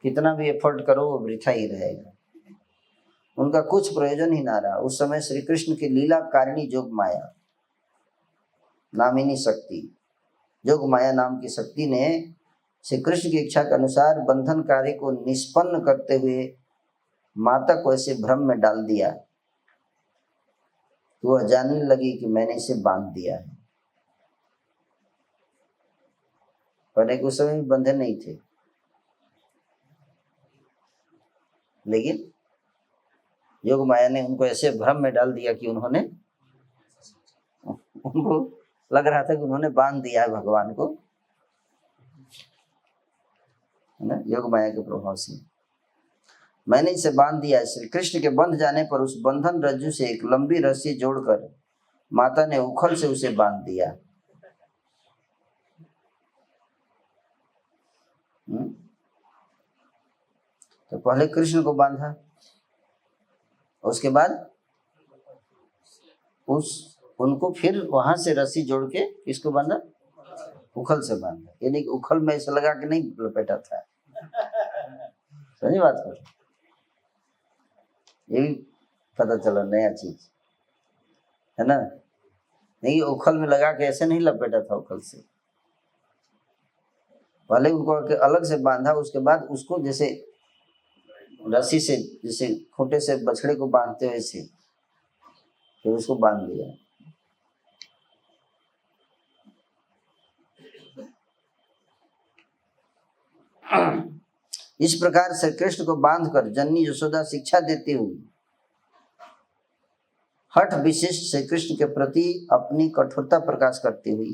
[SPEAKER 1] कितना भी एफर्ट करो वो वृथा ही रहेगा, उनका कुछ प्रयोजन ही ना रहा। उस समय श्री कृष्ण की लीला कारिणी जोग माया नामिनी शक्ति, जोग माया नाम की शक्ति ने श्री कृष्ण की इच्छा के अनुसार बंधन कार्य को निष्पन्न करते हुए माता को ऐसे भ्रम में डाल दिया कि वह जानने लगी कि मैंने इसे बांध दिया है। पहले उस समय भी बंधे नहीं थे, लेकिन योग माया ने उनको ऐसे भ्रम में डाल दिया कि उनको लग रहा था कि उन्होंने बांध दिया है भगवान को, है ना, योग माया के प्रभाव से। मैंने इसे बांध दिया है। श्री कृष्ण के बंध जाने पर उस बंधन रज्जु से एक लंबी रस्सी जोड़कर माता ने उखल से उसे बांध दिया। तो पहले कृष्ण को बांधा, उसके बाद उनको फिर वहां से रस्सी जोड़ के किसको बांधा? उखल से बांधा। यानी कि उखल में ऐसा लगा कि नहीं लपेटा था। समझी बात को? ये भी पता चला नया चीज, है ना। नहीं, उखल में लगा के ऐसे नहीं लपेटा था उखल से, पहले उनको अलग से बांधा, उसके बाद उसको जैसे रस्सी से, जैसे खूंटे से बछड़े को बांधते वैसे फिर उसको बांध दिया। इस प्रकार श्री कृष्ण को बांधकर जननी यशोदा शिक्षा देती हुई हठ विशिष्ट श्री कृष्ण के प्रति अपनी कठोरता प्रकाश करती हुई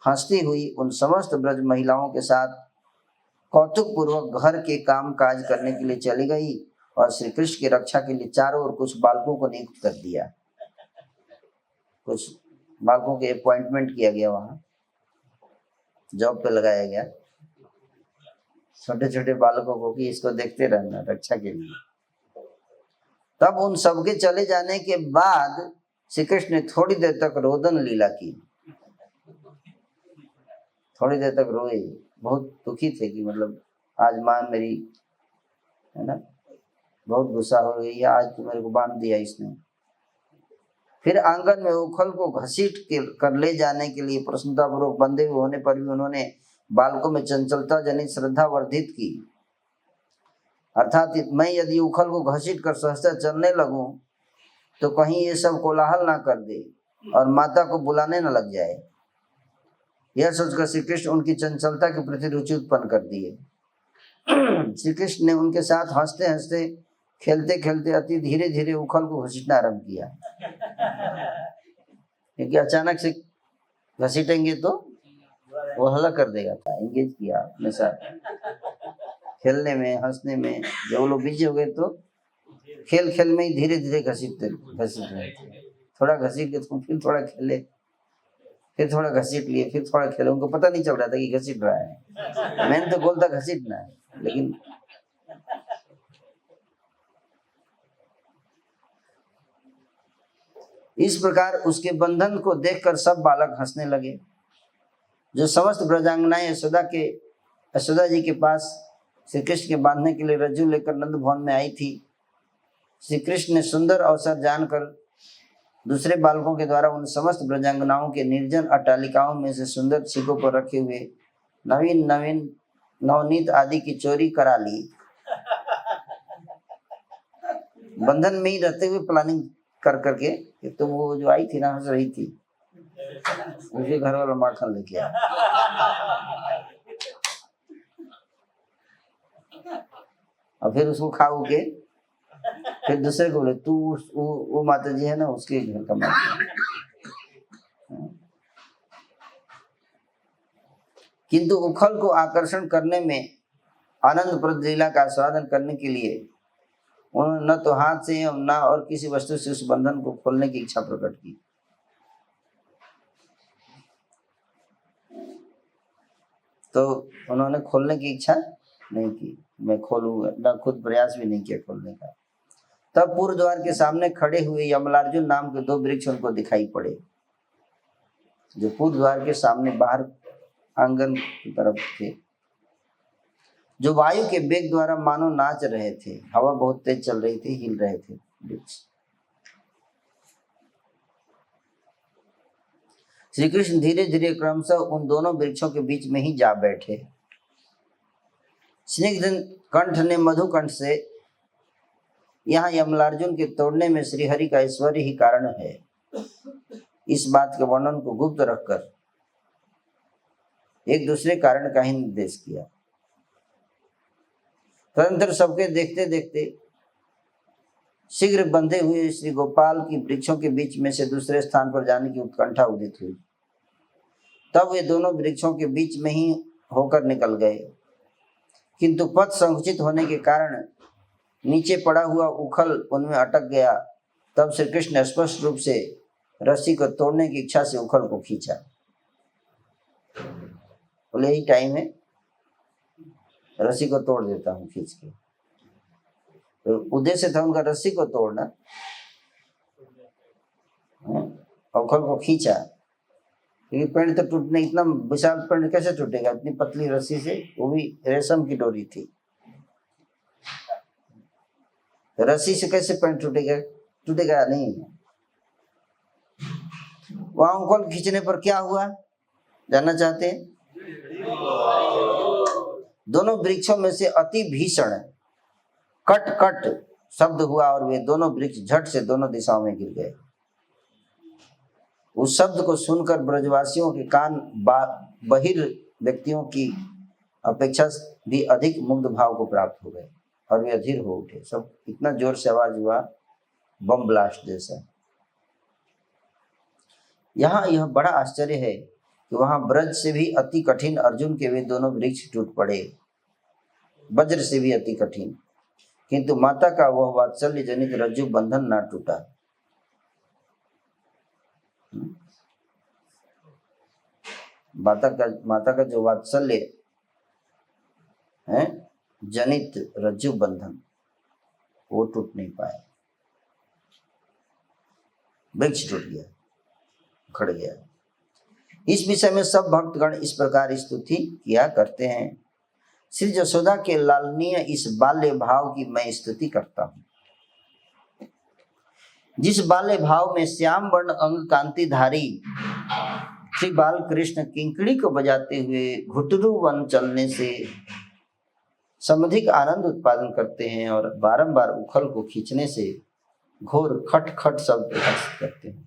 [SPEAKER 1] हंसती हुई उन समस्त ब्रज महिलाओं के साथ कौतुक पूर्वक घर के काम काज करने के लिए चली गई और श्री कृष्ण की रक्षा के लिए चारों ओर कुछ बालकों को नियुक्त कर दिया। कुछ बालकों के अपॉइंटमेंट किया गया, वहां जॉब पे लगाया गया छोटे छोटे बालकों को कि इसको देखते रहना रक्षा के लिए। तब उन सबके चले जाने के बाद श्री कृष्ण ने थोड़ी देर तक रोदन लीला की, थोड़ी देर तक रोए, बहुत दुखी थे कि मतलब आज माँ मेरी, है ना, बहुत गुस्सा हो गई है, आज तो मेरे को बांध दिया इसने। फिर आंगन में उखल को घसीट के कर ले जाने के लिए प्रसन्नतापूर्वक बंधे हुए होने पर भी उन्होंने बालकों में चंचलता जनित श्रद्धा वर्धित की। अर्थात मैं यदि उखल को घसीट कर सहसा चलने लगूं तो कहीं ये सब कोलाहल ना कर दे और माता को बुलाने न लग जाए, यह सोचकर श्री कृष्ण उनकी चंचलता के प्रति रुचि उत्पन्न कर दिए। श्री कृष्ण ने उनके साथ हंसते हंसते खेलते खेलते अति धीरे धीरे उखल को घसीटना आरंभ किया, क्योंकि अचानक से घसीटेंगे तो वो हल्ला कर देगा। एंगेज किया अपने साथ खेलने में हंसने में। जब वो लोग बिजी हो गए तो खेल खेल में ही धीरे धीरे घसीट रहे थे। थोड़ा घसीट के तो फिर थोड़ा खेले, फिर थोड़ा घसीट लिए, फिर थोड़ा खेले। उनको पता नहीं चल रहा था कि घसीट रहा है। मैंने तो बोलता घसीटना है, लेकिन इस प्रकार उसके बंधन को देखकर सब बालक हंसने लगे। जो समस्त ब्रजांगनाएं यशोदा जी के पास श्री कृष्ण के बांधने के लिए रज्जु लेकर नंद भवन में आई थी, श्री कृष्ण ने सुंदर अवसर जानकर दूसरे बालकों के द्वारा उन समस्त ब्रजांगनाओं के निर्जन अट्टालिकाओं में से सुंदर छिकों पर रखे हुए नवनीत आदि की चोरी करा ली। बंधन में ही रहते हुए प्लानिंग कर करके, तो वो जो आई थी ना हंस रही थी, उसके घर वाला माखन लेके आया। और फिर उसको खा के फिर दूसरे को बोले तू वो माता जी है ना उसके घर का माता। किंतु उखल को आकर्षण करने में आनंदप्रद लीला का आस्वादन करने के लिए उन्होंने न तो हाथ से न और किसी वस्तु से उस बंधन को खोलने की इच्छा प्रकट की। तो उन्होंने खोलने की इच्छा नहीं की, मैं खोलूंगा ना, खुद प्रयास भी नहीं किया खोलने का। तब पूर्व द्वार के सामने खड़े हुए यमलार्जुन नाम के 2 वृक्ष उनको दिखाई पड़े, जो पूर्व द्वार के सामने बाहर आंगन की तरफ थे, जो वायु के वेग द्वारा मानो नाच रहे थे। हवा बहुत तेज चल रही थी, हिल रहे थे वृक्ष। श्री कृष्ण धीरे धीरे क्रमशः उन दोनों वृक्षों के बीच में ही जा बैठे। स्निग्ध कंठ ने मधुकंठ से, यहाँ यमलार्जुन के तोड़ने में श्रीहरि का ऐश्वर्य ही कारण है, इस बात के वर्णन को गुप्त रखकर एक दूसरे कारण का ही निर्देश किया। तदंतर सबके देखते देखते शीघ्र बंधे हुए श्री गोपाल की वृक्षों के बीच में से दूसरे स्थान पर जाने की उत्कंठा उदित हुई। तब वे दोनों वृक्षों के बीच में ही होकर निकल गए, किंतु पथ संकुचित होने के कारण नीचे पड़ा हुआ उखल उनमें अटक गया। तब श्री कृष्ण ने स्पष्ट रूप से रस्सी को तोड़ने की इच्छा से उखल को खींचा। बोले यही टाइम है, रस्सी को तोड़ देता हूँ खींच के। तो उद्देश्य था उनका रस्सी को तोड़ना, उखल को खींचा, क्योंकि पेड़ तो टूटने, इतना विशाल पेड़ कैसे टूटेगा इतनी पतली रस्सी से, वो भी रेशम की डोरी थी। रस्सी से कैसे पेड़ टूटेगा? टूटेगा नहीं। वहां उखल खींचने पर क्या हुआ जानना चाहते हैं? दोनों वृक्षों में से अति भीषण कट कट शब्द हुआ और वे दोनों वृक्ष झट से दोनों दिशाओं में गिर गए। उस शब्द को सुनकर ब्रजवासियों के कान बहिर व्यक्तियों की अपेक्षा भी अधिक मुग्ध भाव को प्राप्त हो गए और वे अधीर हो उठे। सब इतना जोर से आवाज हुआ, बम ब्लास्ट जैसा। यहाँ यह बड़ा आश्चर्य है कि वहां ब्रज से भी अति कठिन अर्जुन के वे दोनों वृक्ष टूट पड़े, वज्र से भी अति कठिन, किंतु माता का वह वात्सल्य जनित रज्जु बंधन ना टूटा। माता का जो वात्सल्य है जनित रज्जु बंधन, वो टूट नहीं पाया। वृक्ष टूट गया, खड़ गया। इस विषय में सब भक्तगण इस प्रकार स्तुति किया करते हैं। श्री यशोदा के लालनीय इस बाल्य भाव की मैं स्तुति करता हूँ, जिस बाल्य भाव में श्याम वर्ण अंग कांतिधारी श्री बाल कृष्ण किंकड़ी को बजाते हुए घुटरू वन चलने से समधिक आनंद उत्पादन करते हैं और बारंबार उखल को खींचने से घोर खट खट शब्द प्रकाशित करते हैं।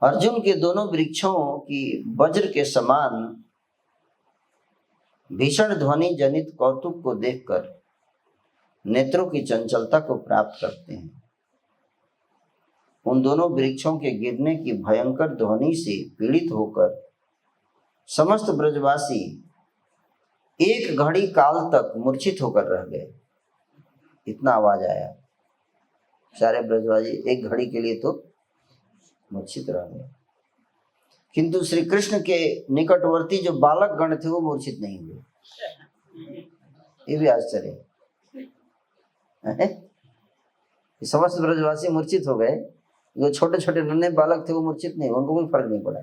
[SPEAKER 1] अर्जुन के दोनों वृक्षों की वज्र के समान भीषण ध्वनि जनित कौतुक को देखकर नेत्रों की चंचलता को प्राप्त करते हैं। उन दोनों वृक्षों के गिरने की भयंकर ध्वनि से पीड़ित होकर समस्त ब्रजवासी एक घड़ी काल तक मूर्छित होकर रह गए। इतना आवाज आया, सारे ब्रजवासी एक घड़ी के लिए तो मूर्छित रह गए। किंतु श्री कृष्ण के निकटवर्ती जो बालक गण थे वो मूर्छित नहीं हुए। ये भी आश्चर्य है। समस्त ब्रजवासी मूर्छित हो गए, जो छोटे छोटे नन्हे बालक थे वो मूर्छित नहीं, उनको कोई फर्क नहीं पड़ा।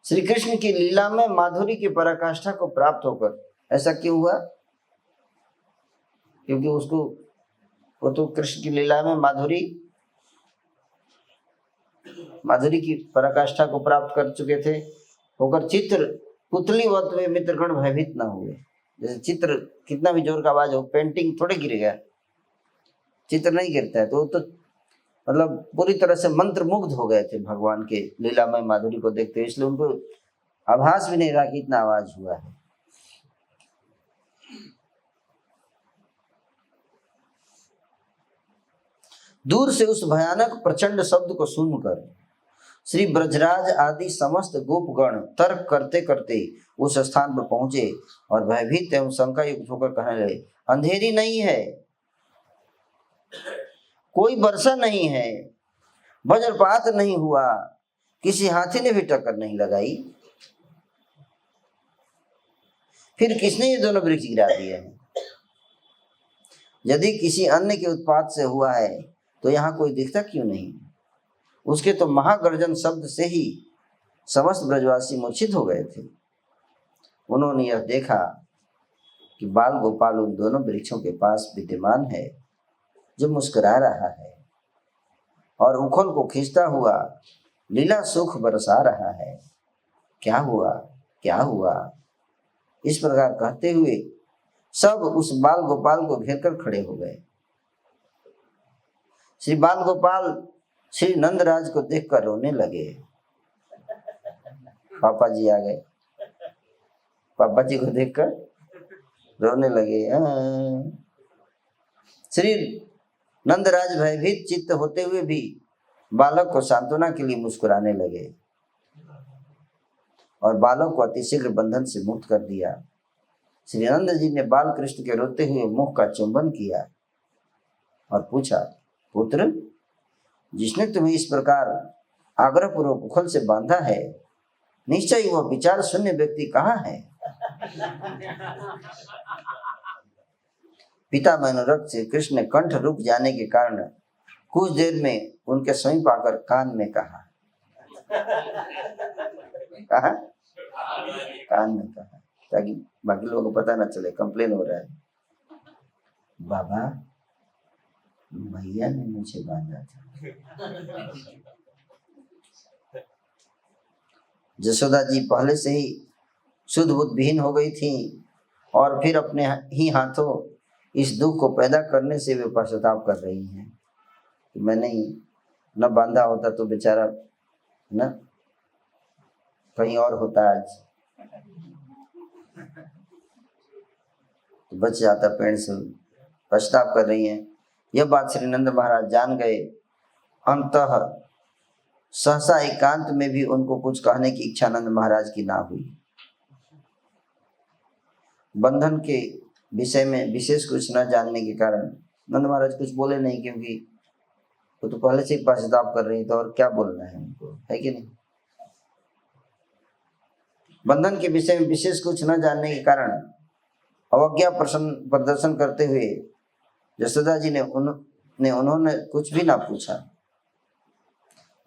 [SPEAKER 1] श्री कृष्ण की लीला में माधुरी की पराकाष्ठा को प्राप्त होकर ऐसा क्यों हुआ? क्योंकि वो तो कृष्ण की लीला में माधुरी की पराकाष्ठा को प्राप्त कर चुके थे, होकर चित्र पुतलीवत वे मित्रगण भयभीत न हुए। जैसे चित्र कितना भी जोर का आवाज हो, पेंटिंग थोड़े गिर गया, चित्र नहीं गिरता है। तो मतलब पूरी तरह से मंत्र मुग्ध हो गए थे भगवान के लीलामय माधुरी को देखते हुए, इसलिए उनको आभास भी नहीं रहा कि इतना आवाज हुआ है। दूर से उस भयानक प्रचंड शब्द को सुनकर श्री ब्रजराज आदि समस्त गोपगण तर्क करते करते उस स्थान पर पहुंचे और भयभीत एवं शंका युक्त होकर कहने लगे, अंधेरी नहीं है, कोई वर्षा नहीं है, वज्रपात नहीं हुआ, किसी हाथी ने भी टक्कर नहीं लगाई, फिर किसने ये दोनों वृक्ष गिरा दिए हैं? यदि किसी अन्य के उत्पात से हुआ है तो यहाँ कोई दिखता क्यों नहीं? उसके तो महागर्जन शब्द से ही समस्त ब्रजवासी मूर्छित हो गए थे। उन्होंने यह देखा कि बाल गोपाल उन दोनों वृक्षों के पास विद्यमान है, जो मुस्कुरा रहा है और उखल को खींचता हुआ लीला सुख बरसा रहा है। क्या हुआ, क्या हुआ? इस प्रकार कहते हुए सब उस बाल गोपाल को घेरकर खड़े हो गए। श्री बाल गोपाल श्री नंदराज को देखकर रोने लगे। पापा जी आ गए, पापा जी को देखकर रोने लगे। श्री नंदराज भयभीत चित्त होते हुए भी बालक को सांत्वना के लिए मुस्कुराने लगे और बालक को अतिशीघ्र बंधन से मुक्त कर दिया। श्री नंद जी ने बाल कृष्ण के रोते हुए मुख का चुंबन किया और पूछा, पुत्र, जिसने तुम्हें इस प्रकार आग्रह पूर्वक उखल से बांधा है, निश्चय वह विचार शून्य व्यक्ति कहाँ है? पिता में अनुरक्त श्री कृष्ण ने कंठ रुक जाने के कारण कुछ देर में उनके समीप आकर कान में कहा, कान में कहा, ताकि बाकी लोगों को पता ना चले, कंप्लेन हो रहा है। बाबा, मैया ने मुझे बांधा था। जसोदा जी पहले से ही शुद्ध बुद्ध विहीन हो गई थी और फिर अपने ही हाथों इस दुख को पैदा करने से वे पश्चाताप कर रही हैं कि मैं नहीं न बांधा होता तो बेचारा न कहीं और होता, आज तो बच जाता पेड़ से। पश्चाताप कर रही हैं। यह बात श्री नंद महाराज जान गए। अंततः सहसा एकांत में भी उनको कुछ कहने की इच्छा नंद महाराज की ना हुई। बंधन के विषय में विशेष कुछ न जानने के कारण नंद महाराज कुछ बोले नहीं, क्योंकि वो तो पहले से ही पश्चाताप कर रही, तो और क्या बोलना है उनको, है कि नहीं? बंधन के विषय में विशेष कुछ न जानने के कारण अवज्ञा प्रदर्शन करते हुए जसोदा जी ने उन्होंने कुछ भी ना पूछा।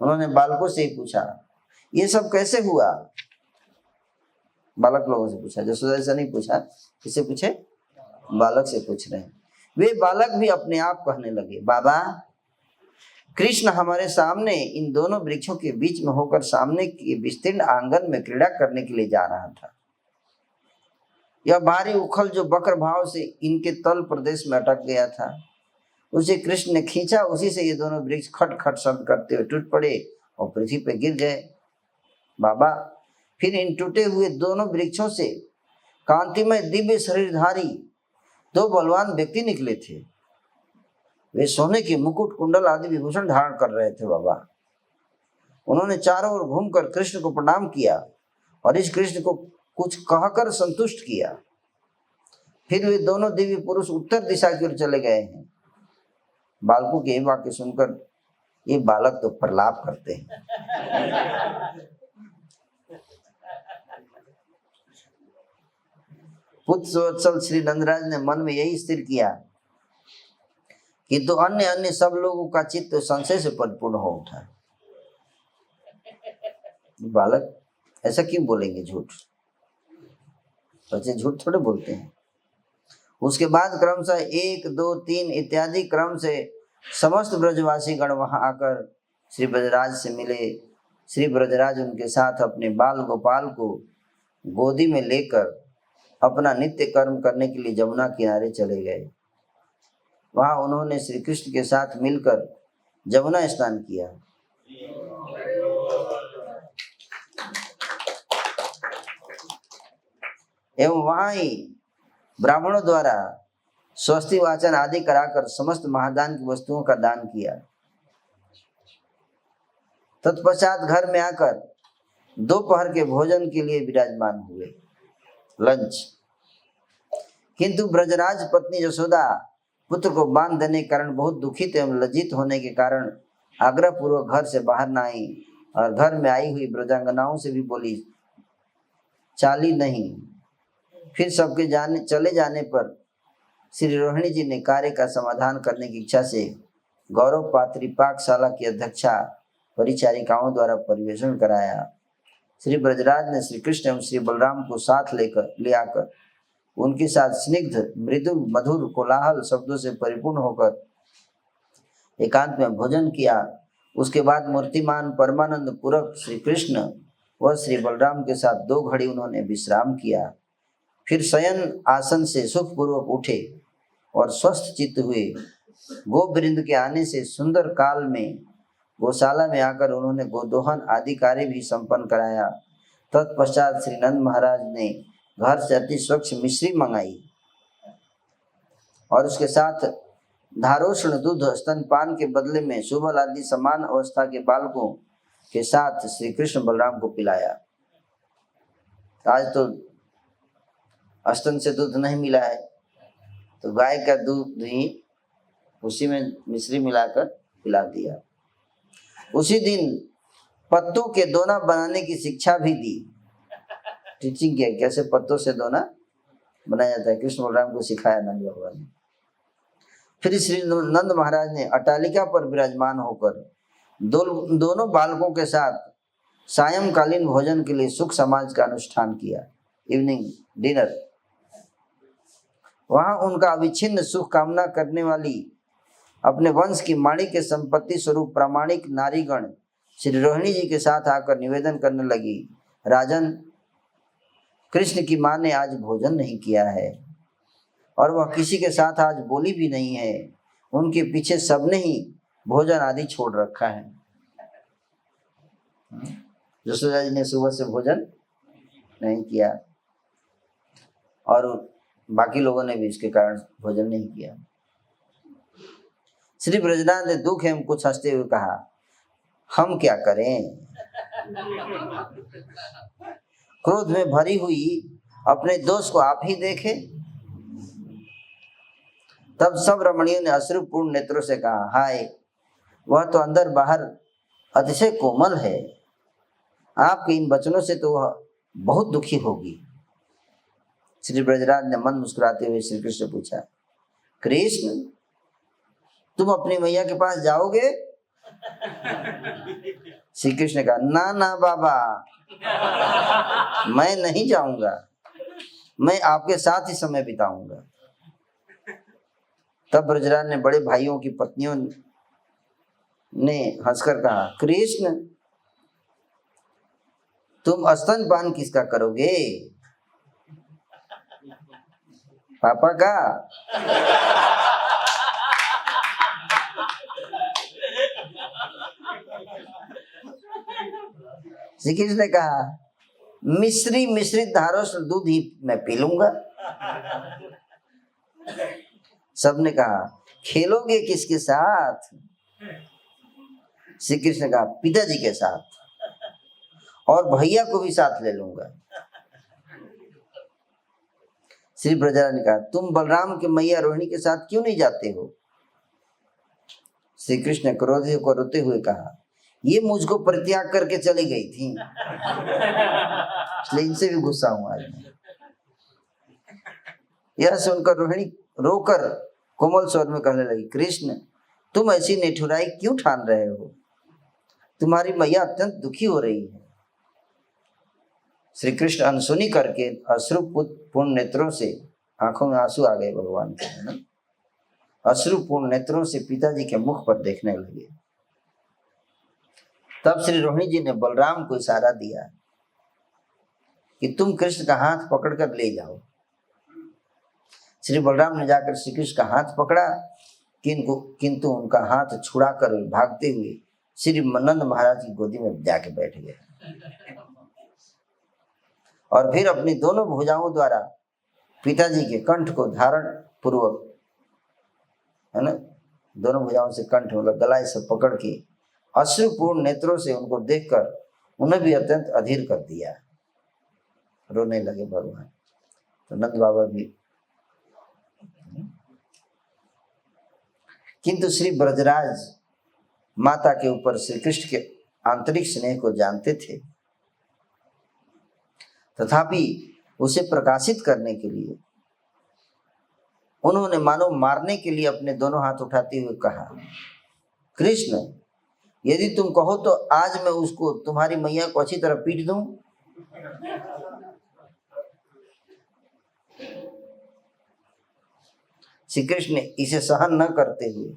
[SPEAKER 1] उन्होंने बालकों से ही पूछा, ये सब कैसे हुआ? बालक लोगों से पूछा, जसोदा से नहीं पूछा। किससे पूछे? बालक से पूछ रहे हैं। वे बालक भी अपने आप कहने लगे, बाबा, कृष्ण हमारे सामने इन दोनों वृक्षों के बीच में होकर सामने के विस्तीर्ण आंगन में क्रीड़ा करने के लिए जा रहा था। यह भारी उखल जो वक्र भाव से इनके तल प्रदेश में अटक गया था, उसे कृष्ण ने खींचा, उसी से ये दोनों वृक्ष खट खट शब्द करते हुए टूट पड़े और पृथ्वी पे गिर गए। बाबा, फिर इन टूटे हुए दोनों वृक्षों से कांतिमय दिव्य शरीरधारी दो बलवान व्यक्ति निकले थे। वे सोने के मुकुट, कुंडल आदि विभूषण धारण कर रहे थे। बाबा, उन्होंने चारों ओर घूमकर कृष्ण को प्रणाम किया और इस कृष्ण को कुछ कहकर संतुष्ट किया। फिर वे दोनों दिव्य पुरुष उत्तर दिशा की ओर चले गए हैं। बालकों के ये वाक्य सुनकर ये बालक तो प्रलाप करते हैं। पुत्र वत्सल श्री नंदराज ने मन में यही स्थिर किया कि तो अन्य अन्य सब लोगों का चित्त संशय से परिपूर्ण हो उठा। बालक ऐसा क्यों बोलेंगे झूठ? बच्चे झूठ थोड़े बोलते हैं। उसके बाद क्रमशः 1, 2, 3 इत्यादि क्रम से समस्त ब्रजवासी गण वहां आकर श्री ब्रजराज से मिले। श्री ब्रजराज उनके साथ अपने बाल गोपाल को गोदी में लेकर अपना नित्य कर्म करने के लिए जमुना किनारे चले गए। वहां उन्होंने श्री कृष्ण के साथ मिलकर जमुना स्नान किया। एवं वहां ही ब्राह्मणों द्वारा स्वस्ति वाचन आदि कराकर समस्त महादान की वस्तुओं का दान किया। तत्पश्चात घर में आकर दोपहर के भोजन के लिए विराजमान हुए, लंच। किंतु ब्रजराज पत्नी यशोदा पुत्र को बांध देने के कारण बहुत दुखित एवं लज्जित होने के कारण आग्रह पूर्वक घर से बाहर न आई और घर में आई हुई ब्रजांगनाओं से भी बोली चाली नहीं। फिर सबके चले जाने पर श्री रोहिणी जी ने कार्य का समाधान करने की इच्छा से गौरव पात्री पाकशाला की अध्यक्षा परिचारिकाओं द्वारा परिवेशन कराया। श्री ब्रजराज ने श्री कृष्ण एवं श्री बलराम को साथ ले आकर उनके साथ स्निग्ध मृदु मधुर कोलाहल शब्दों से परिपूर्ण होकर एकांत में भोजन किया। उसके बाद मूर्तिमान परमानंद पूर्वक श्री कृष्ण व श्री बलराम के साथ 2 घड़ी उन्होंने विश्राम किया। फिर शयन आसन से सुखपूर्वक उठे और स्वस्थ चित्त हुए। गोवृंद के आने से सुंदर काल में गौशाला में आकर उन्होंने गोदोहन आदि कार्य भी संपन्न कराया। तत्पश्चात श्री नंद महाराज ने घर से अति स्वच्छ मिश्री मंगाई और उसके साथ धारोष्ण दूध स्तनपान के बदले में सुबल आदि समान अवस्था के बालकों के साथ श्री कृष्ण बलराम को पिलाया। आज तो स्तन से दूध नहीं मिला है तो गाय का दूध ही उसी में मिश्री मिलाकर पिला दिया। उसी दिन पत्तों के दोना बनाने की शिक्षा भी दी, टीचिंग किया कैसे पत्तों से दोना बनाया जाता है। कृष्ण बलराम को सिखाया नंद भगवान ने। फिर श्री नंद महाराज ने अटालिका पर विराजमान होकर दोनों बालकों के साथ सायंकालीन भोजन के लिए सुख समाज का अनुष्ठान किया, इवनिंग डिनर। वहां उनका अविच्छिन्न सुख कामना करने वाली अपने वंश की माणी के संपत्ति स्वरूप प्रामाणिक नारीगण श्री रोहिणी जी के साथ आकर निवेदन करने लगी, राजन, कृष्ण की मां ने आज भोजन नहीं किया है और वह किसी के साथ आज बोली भी नहीं है। उनके पीछे सबने ही भोजन आदि छोड़ रखा है। यशोदा जी ने सुबह से भोजन नहीं किया और बाकी लोगों ने भी इसके कारण भोजन नहीं किया। श्री ब्रजनाथ ने दुख एवं कुछ हंसते हुए कहा, हम क्या करें? क्रोध में भरी हुई अपने दोष को आप ही देखें। तब सब रमणियों ने अश्रुपूर्ण नेत्रों से कहा, हाय, वह तो अंदर बाहर अतिशय कोमल है, आपके इन वचनों से तो वह बहुत दुखी होगी। श्री ब्रजराज ने मन मुस्कुराते हुए श्री कृष्ण से पूछा, कृष्ण, तुम अपनी मैया के पास जाओगे? श्री कृष्ण ने कहा, ना ना बाबा, मैं नहीं जाऊंगा, मैं आपके साथ ही समय बिताऊंगा। तब ब्रजराज ने बड़े भाइयों की पत्नियों ने हंसकर कहा, कृष्ण, तुम स्तनपान किसका करोगे? पापा का? श्री कृष्ण ने कहा मिश्रित धारों से दूध ही मैं पी लूंगा। सबने कहा खेलोगे किसके साथ? श्री कृष्ण ने कहा पिताजी के साथ, और भैया को भी साथ ले लूंगा। श्री ब्रजराज ने कहा तुम बलराम के मैया रोहिणी के साथ क्यों नहीं जाते हो? श्री कृष्ण ने क्रोधित को रोते हुए कहा ये मुझको परित्याग करके चली गई थी, इसलिए इनसे भी गुस्सा हूं आज मैं। यह सुनकर रोहिणी रोकर कोमल स्वर में कहने लगी कृष्ण तुम ऐसी निठुराई क्यों ठान रहे हो? तुम्हारी मैया अत्यंत दुखी हो रही है। श्री कृष्ण अनसुनी करके अश्रुपूर्ण नेत्रों से, आंखों में आंसू आ गए भगवान के, है ना, अश्रुपूर्ण नेत्रों से पिताजी के मुख पर देखने लगे। तब श्री रोहिणी जी ने बलराम को इशारा दिया कि तुम कृष्ण का हाथ पकड़कर ले जाओ। श्री बलराम ने जाकर श्री कृष्ण का हाथ पकड़ा, किंतु उनका हाथ छुड़ाकर भागते हुए श्री नंद महाराज की गोदी में जाके बैठ गए और फिर अपनी दोनों भुजाओं द्वारा पिताजी के कंठ को धारण पूर्वक, है ना, दोनों भुजाओं से कंठ मतलब गला से पकड़ के अश्रुपूर्ण नेत्रों से उनको देखकर उन्हें भी अत्यंत अधीर कर दिया। रोने लगे भगवान। तो नंद बाबा भी, किंतु श्री ब्रजराज माता के ऊपर श्री कृष्ण के आंतरिक स्नेह को जानते थे, तथापि उसे प्रकाशित करने के लिए उन्होंने मानो मारने के लिए अपने दोनों हाथ उठाते हुए कहा कृष्ण यदि तुम कहो तो आज मैं उसको, तुम्हारी मैया को अच्छी तरह पीट दूं। श्री कृष्ण ने इसे सहन न करते हुए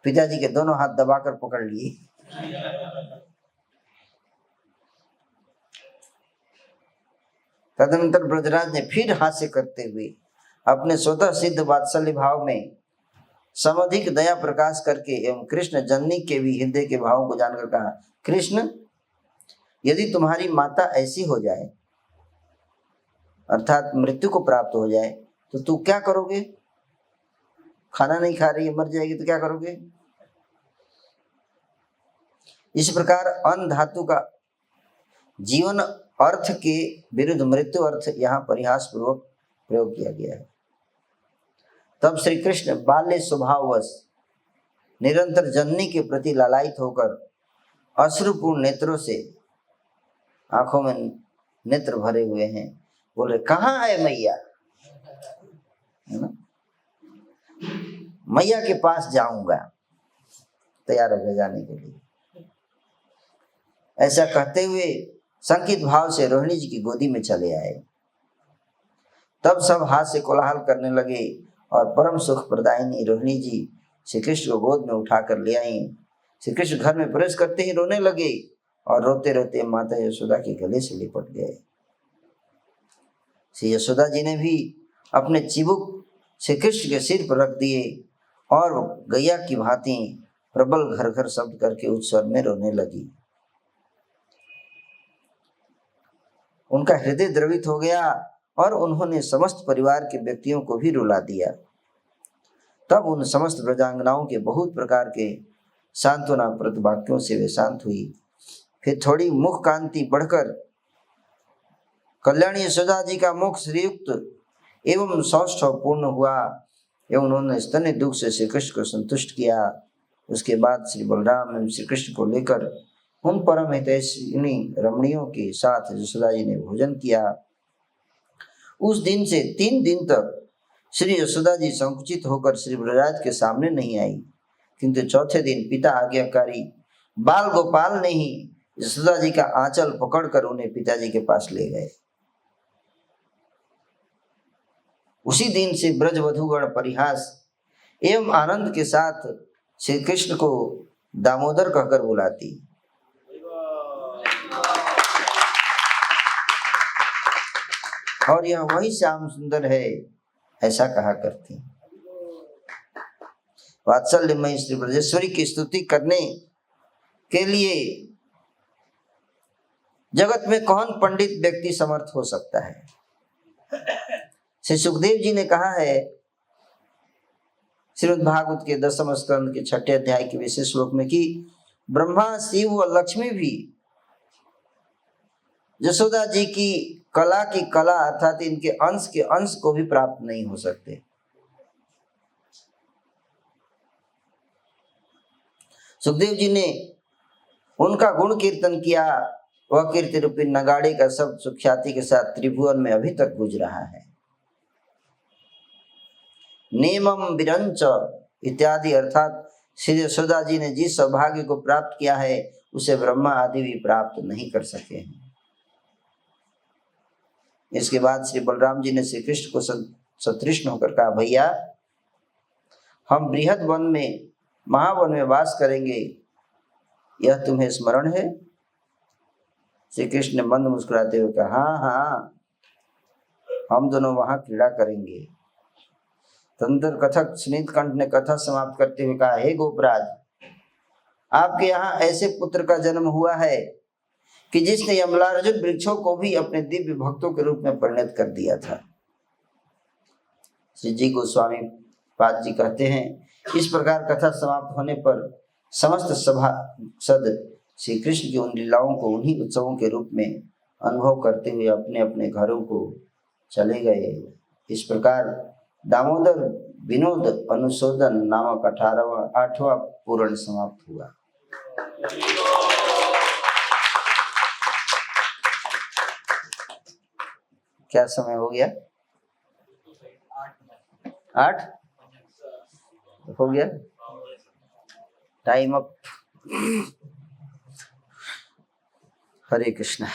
[SPEAKER 1] पिताजी के दोनों हाथ दबाकर पकड़ लिए। तदनंतर ब्रजराज ने फिर हास्य करते हुए अपने स्वतः सिद्ध वात्सल्य भाव में समधिक दया प्रकाश करके एवं कृष्ण जननी के भी हृदय के भावों को जानकर कहा कृष्ण यदि तुम्हारी माता ऐसी हो जाए, अर्थात मृत्यु को प्राप्त हो जाए, तो तू क्या करोगे? खाना नहीं खा रही है, मर जाएगी तो क्या करोगे? इस प्रकार अन्न धातु का जीवन अर्थ के विरुद्ध मृत्यु अर्थ यहाँ परिहास पूर्वक प्रयोग किया गया है। तब श्री कृष्ण बाल्य स्वभाववश निरंतर जननी के प्रति लालायित होकर अश्रुपूर्ण नेत्रों से, आंखों में नेत्र भरे हुए हैं, बोले कहाँ है मैया? है ना, मैया के पास जाऊंगा, तैयार हो गए जाने के लिए। ऐसा कहते हुए संकित भाव से रोहिणी जी की गोदी में चले आए। तब सब हाथ से कोलाहल करने लगे और परम सुख प्रदायिनी रोहिणी जी श्री कृष्ण को गोद में उठाकर ले आई। श्री कृष्ण घर में प्रवेश करते ही रोने लगे और रोते रोते माता यशोदा के गले से लिपट गए। श्री यशोदा जी ने भी अपने चिबुक श्री कृष्ण के सिर पर रख दिए और गैया की भांति प्रबल घर घर शब्द करके उच्च स्वर में रोने लगी। उनका हृदय द्रवित हो गया और उन्होंने समस्त परिवार के व्यक्तियों को भी रुला दिया। तब उन समस्त ब्रजांगनाओं के बहुत प्रकार के सांत्वनाप्रद वाक्यों से वे शांत हुई। फिर थोड़ी मुख कांति बढ़कर कल्याणी यशोदा जी का मुख श्रीयुक्त एवं सौष्ठव पूर्ण हुआ एवं उन्होंने स्तन्य दुख से श्री कृष्ण को संतुष्ट किया। उसके बाद श्री बलराम एवं श्री कृष्ण को लेकर उन परम हितैषिणी रमणियों के साथ यशोदा जी ने भोजन किया। उस दिन से 3 दिन तक श्री यशोदा जी संकुचित होकर श्री ब्रजराज के सामने नहीं आई, किंतु चौथे दिन पिता आज्ञाकारी बाल गोपाल ने ही यशोदा जी का आंचल पकड़कर उन्हें पिताजी के पास ले गए। उसी दिन से ब्रजवधूगण परिहास एवं आनंद के साथ श्री कृष्ण को दामोदर कहकर बुलाती और यह वही श्याम सुंदर है ऐसा कहा करती। वात्सल्यमयी श्री ब्रजेश्वरी की स्तुति करने के लिए जगत में कौन पंडित व्यक्ति समर्थ हो सकता है? श्री सुखदेव जी ने कहा है श्रीमद् भागवत के 10वें स्कंद के 6ठे अध्याय के विशेष श्लोक में कि ब्रह्मा, शिव व लक्ष्मी भी यशोदा जी की कला अर्थात इनके अंश के अंश को भी प्राप्त नहीं हो सकते। सुखदेव जी ने उनका गुण कीर्तन किया, वह कीर्ति रूपी नगाड़े का शब्द सुख्याति के साथ त्रिभुवन में अभी तक गूंज रहा है। नेमम विरंच इत्यादि अर्थात श्री यशोदा जी ने जिस सौभाग्य को प्राप्त किया है उसे ब्रह्मा आदि भी प्राप्त नहीं कर सके हैं। इसके बाद श्री बलराम जी ने श्री कृष्ण को सतृष्ण होकर कहा, भैया हम बृहद वन में महावन में वास करेंगे, यह तुम्हें स्मरण है? श्री कृष्ण ने मंद मुस्कुराते हुए कहा, हाँ हाँ, हम दोनों वहां क्रीड़ा करेंगे। तदनंतर कथक सुनीत कंठ ने कथा समाप्त करते हुए कहा, हे गोपराज, आपके यहाँ ऐसे पुत्र का जन्म हुआ है कि जिसने यमलार्जुन वृक्षों को भी अपने दिव्य भक्तों के रूप में परिणत कर दिया था। श्री जी गोस्वामी पाद जी कहते हैं, इस प्रकार कथा समाप्त होने पर समस्त सभासद श्री कृष्ण की उन लीलाओं को उन्हीं उत्सवों के रूप में अनुभव करते हुए अपने अपने घरों को चले गए। इस प्रकार दामोदर विनोद अनुशोधन नामक 8वां पूर्ण समाप्त हुआ। क्या समय हो गया? 8 हो गया, टाइम अप। हरे कृष्णा।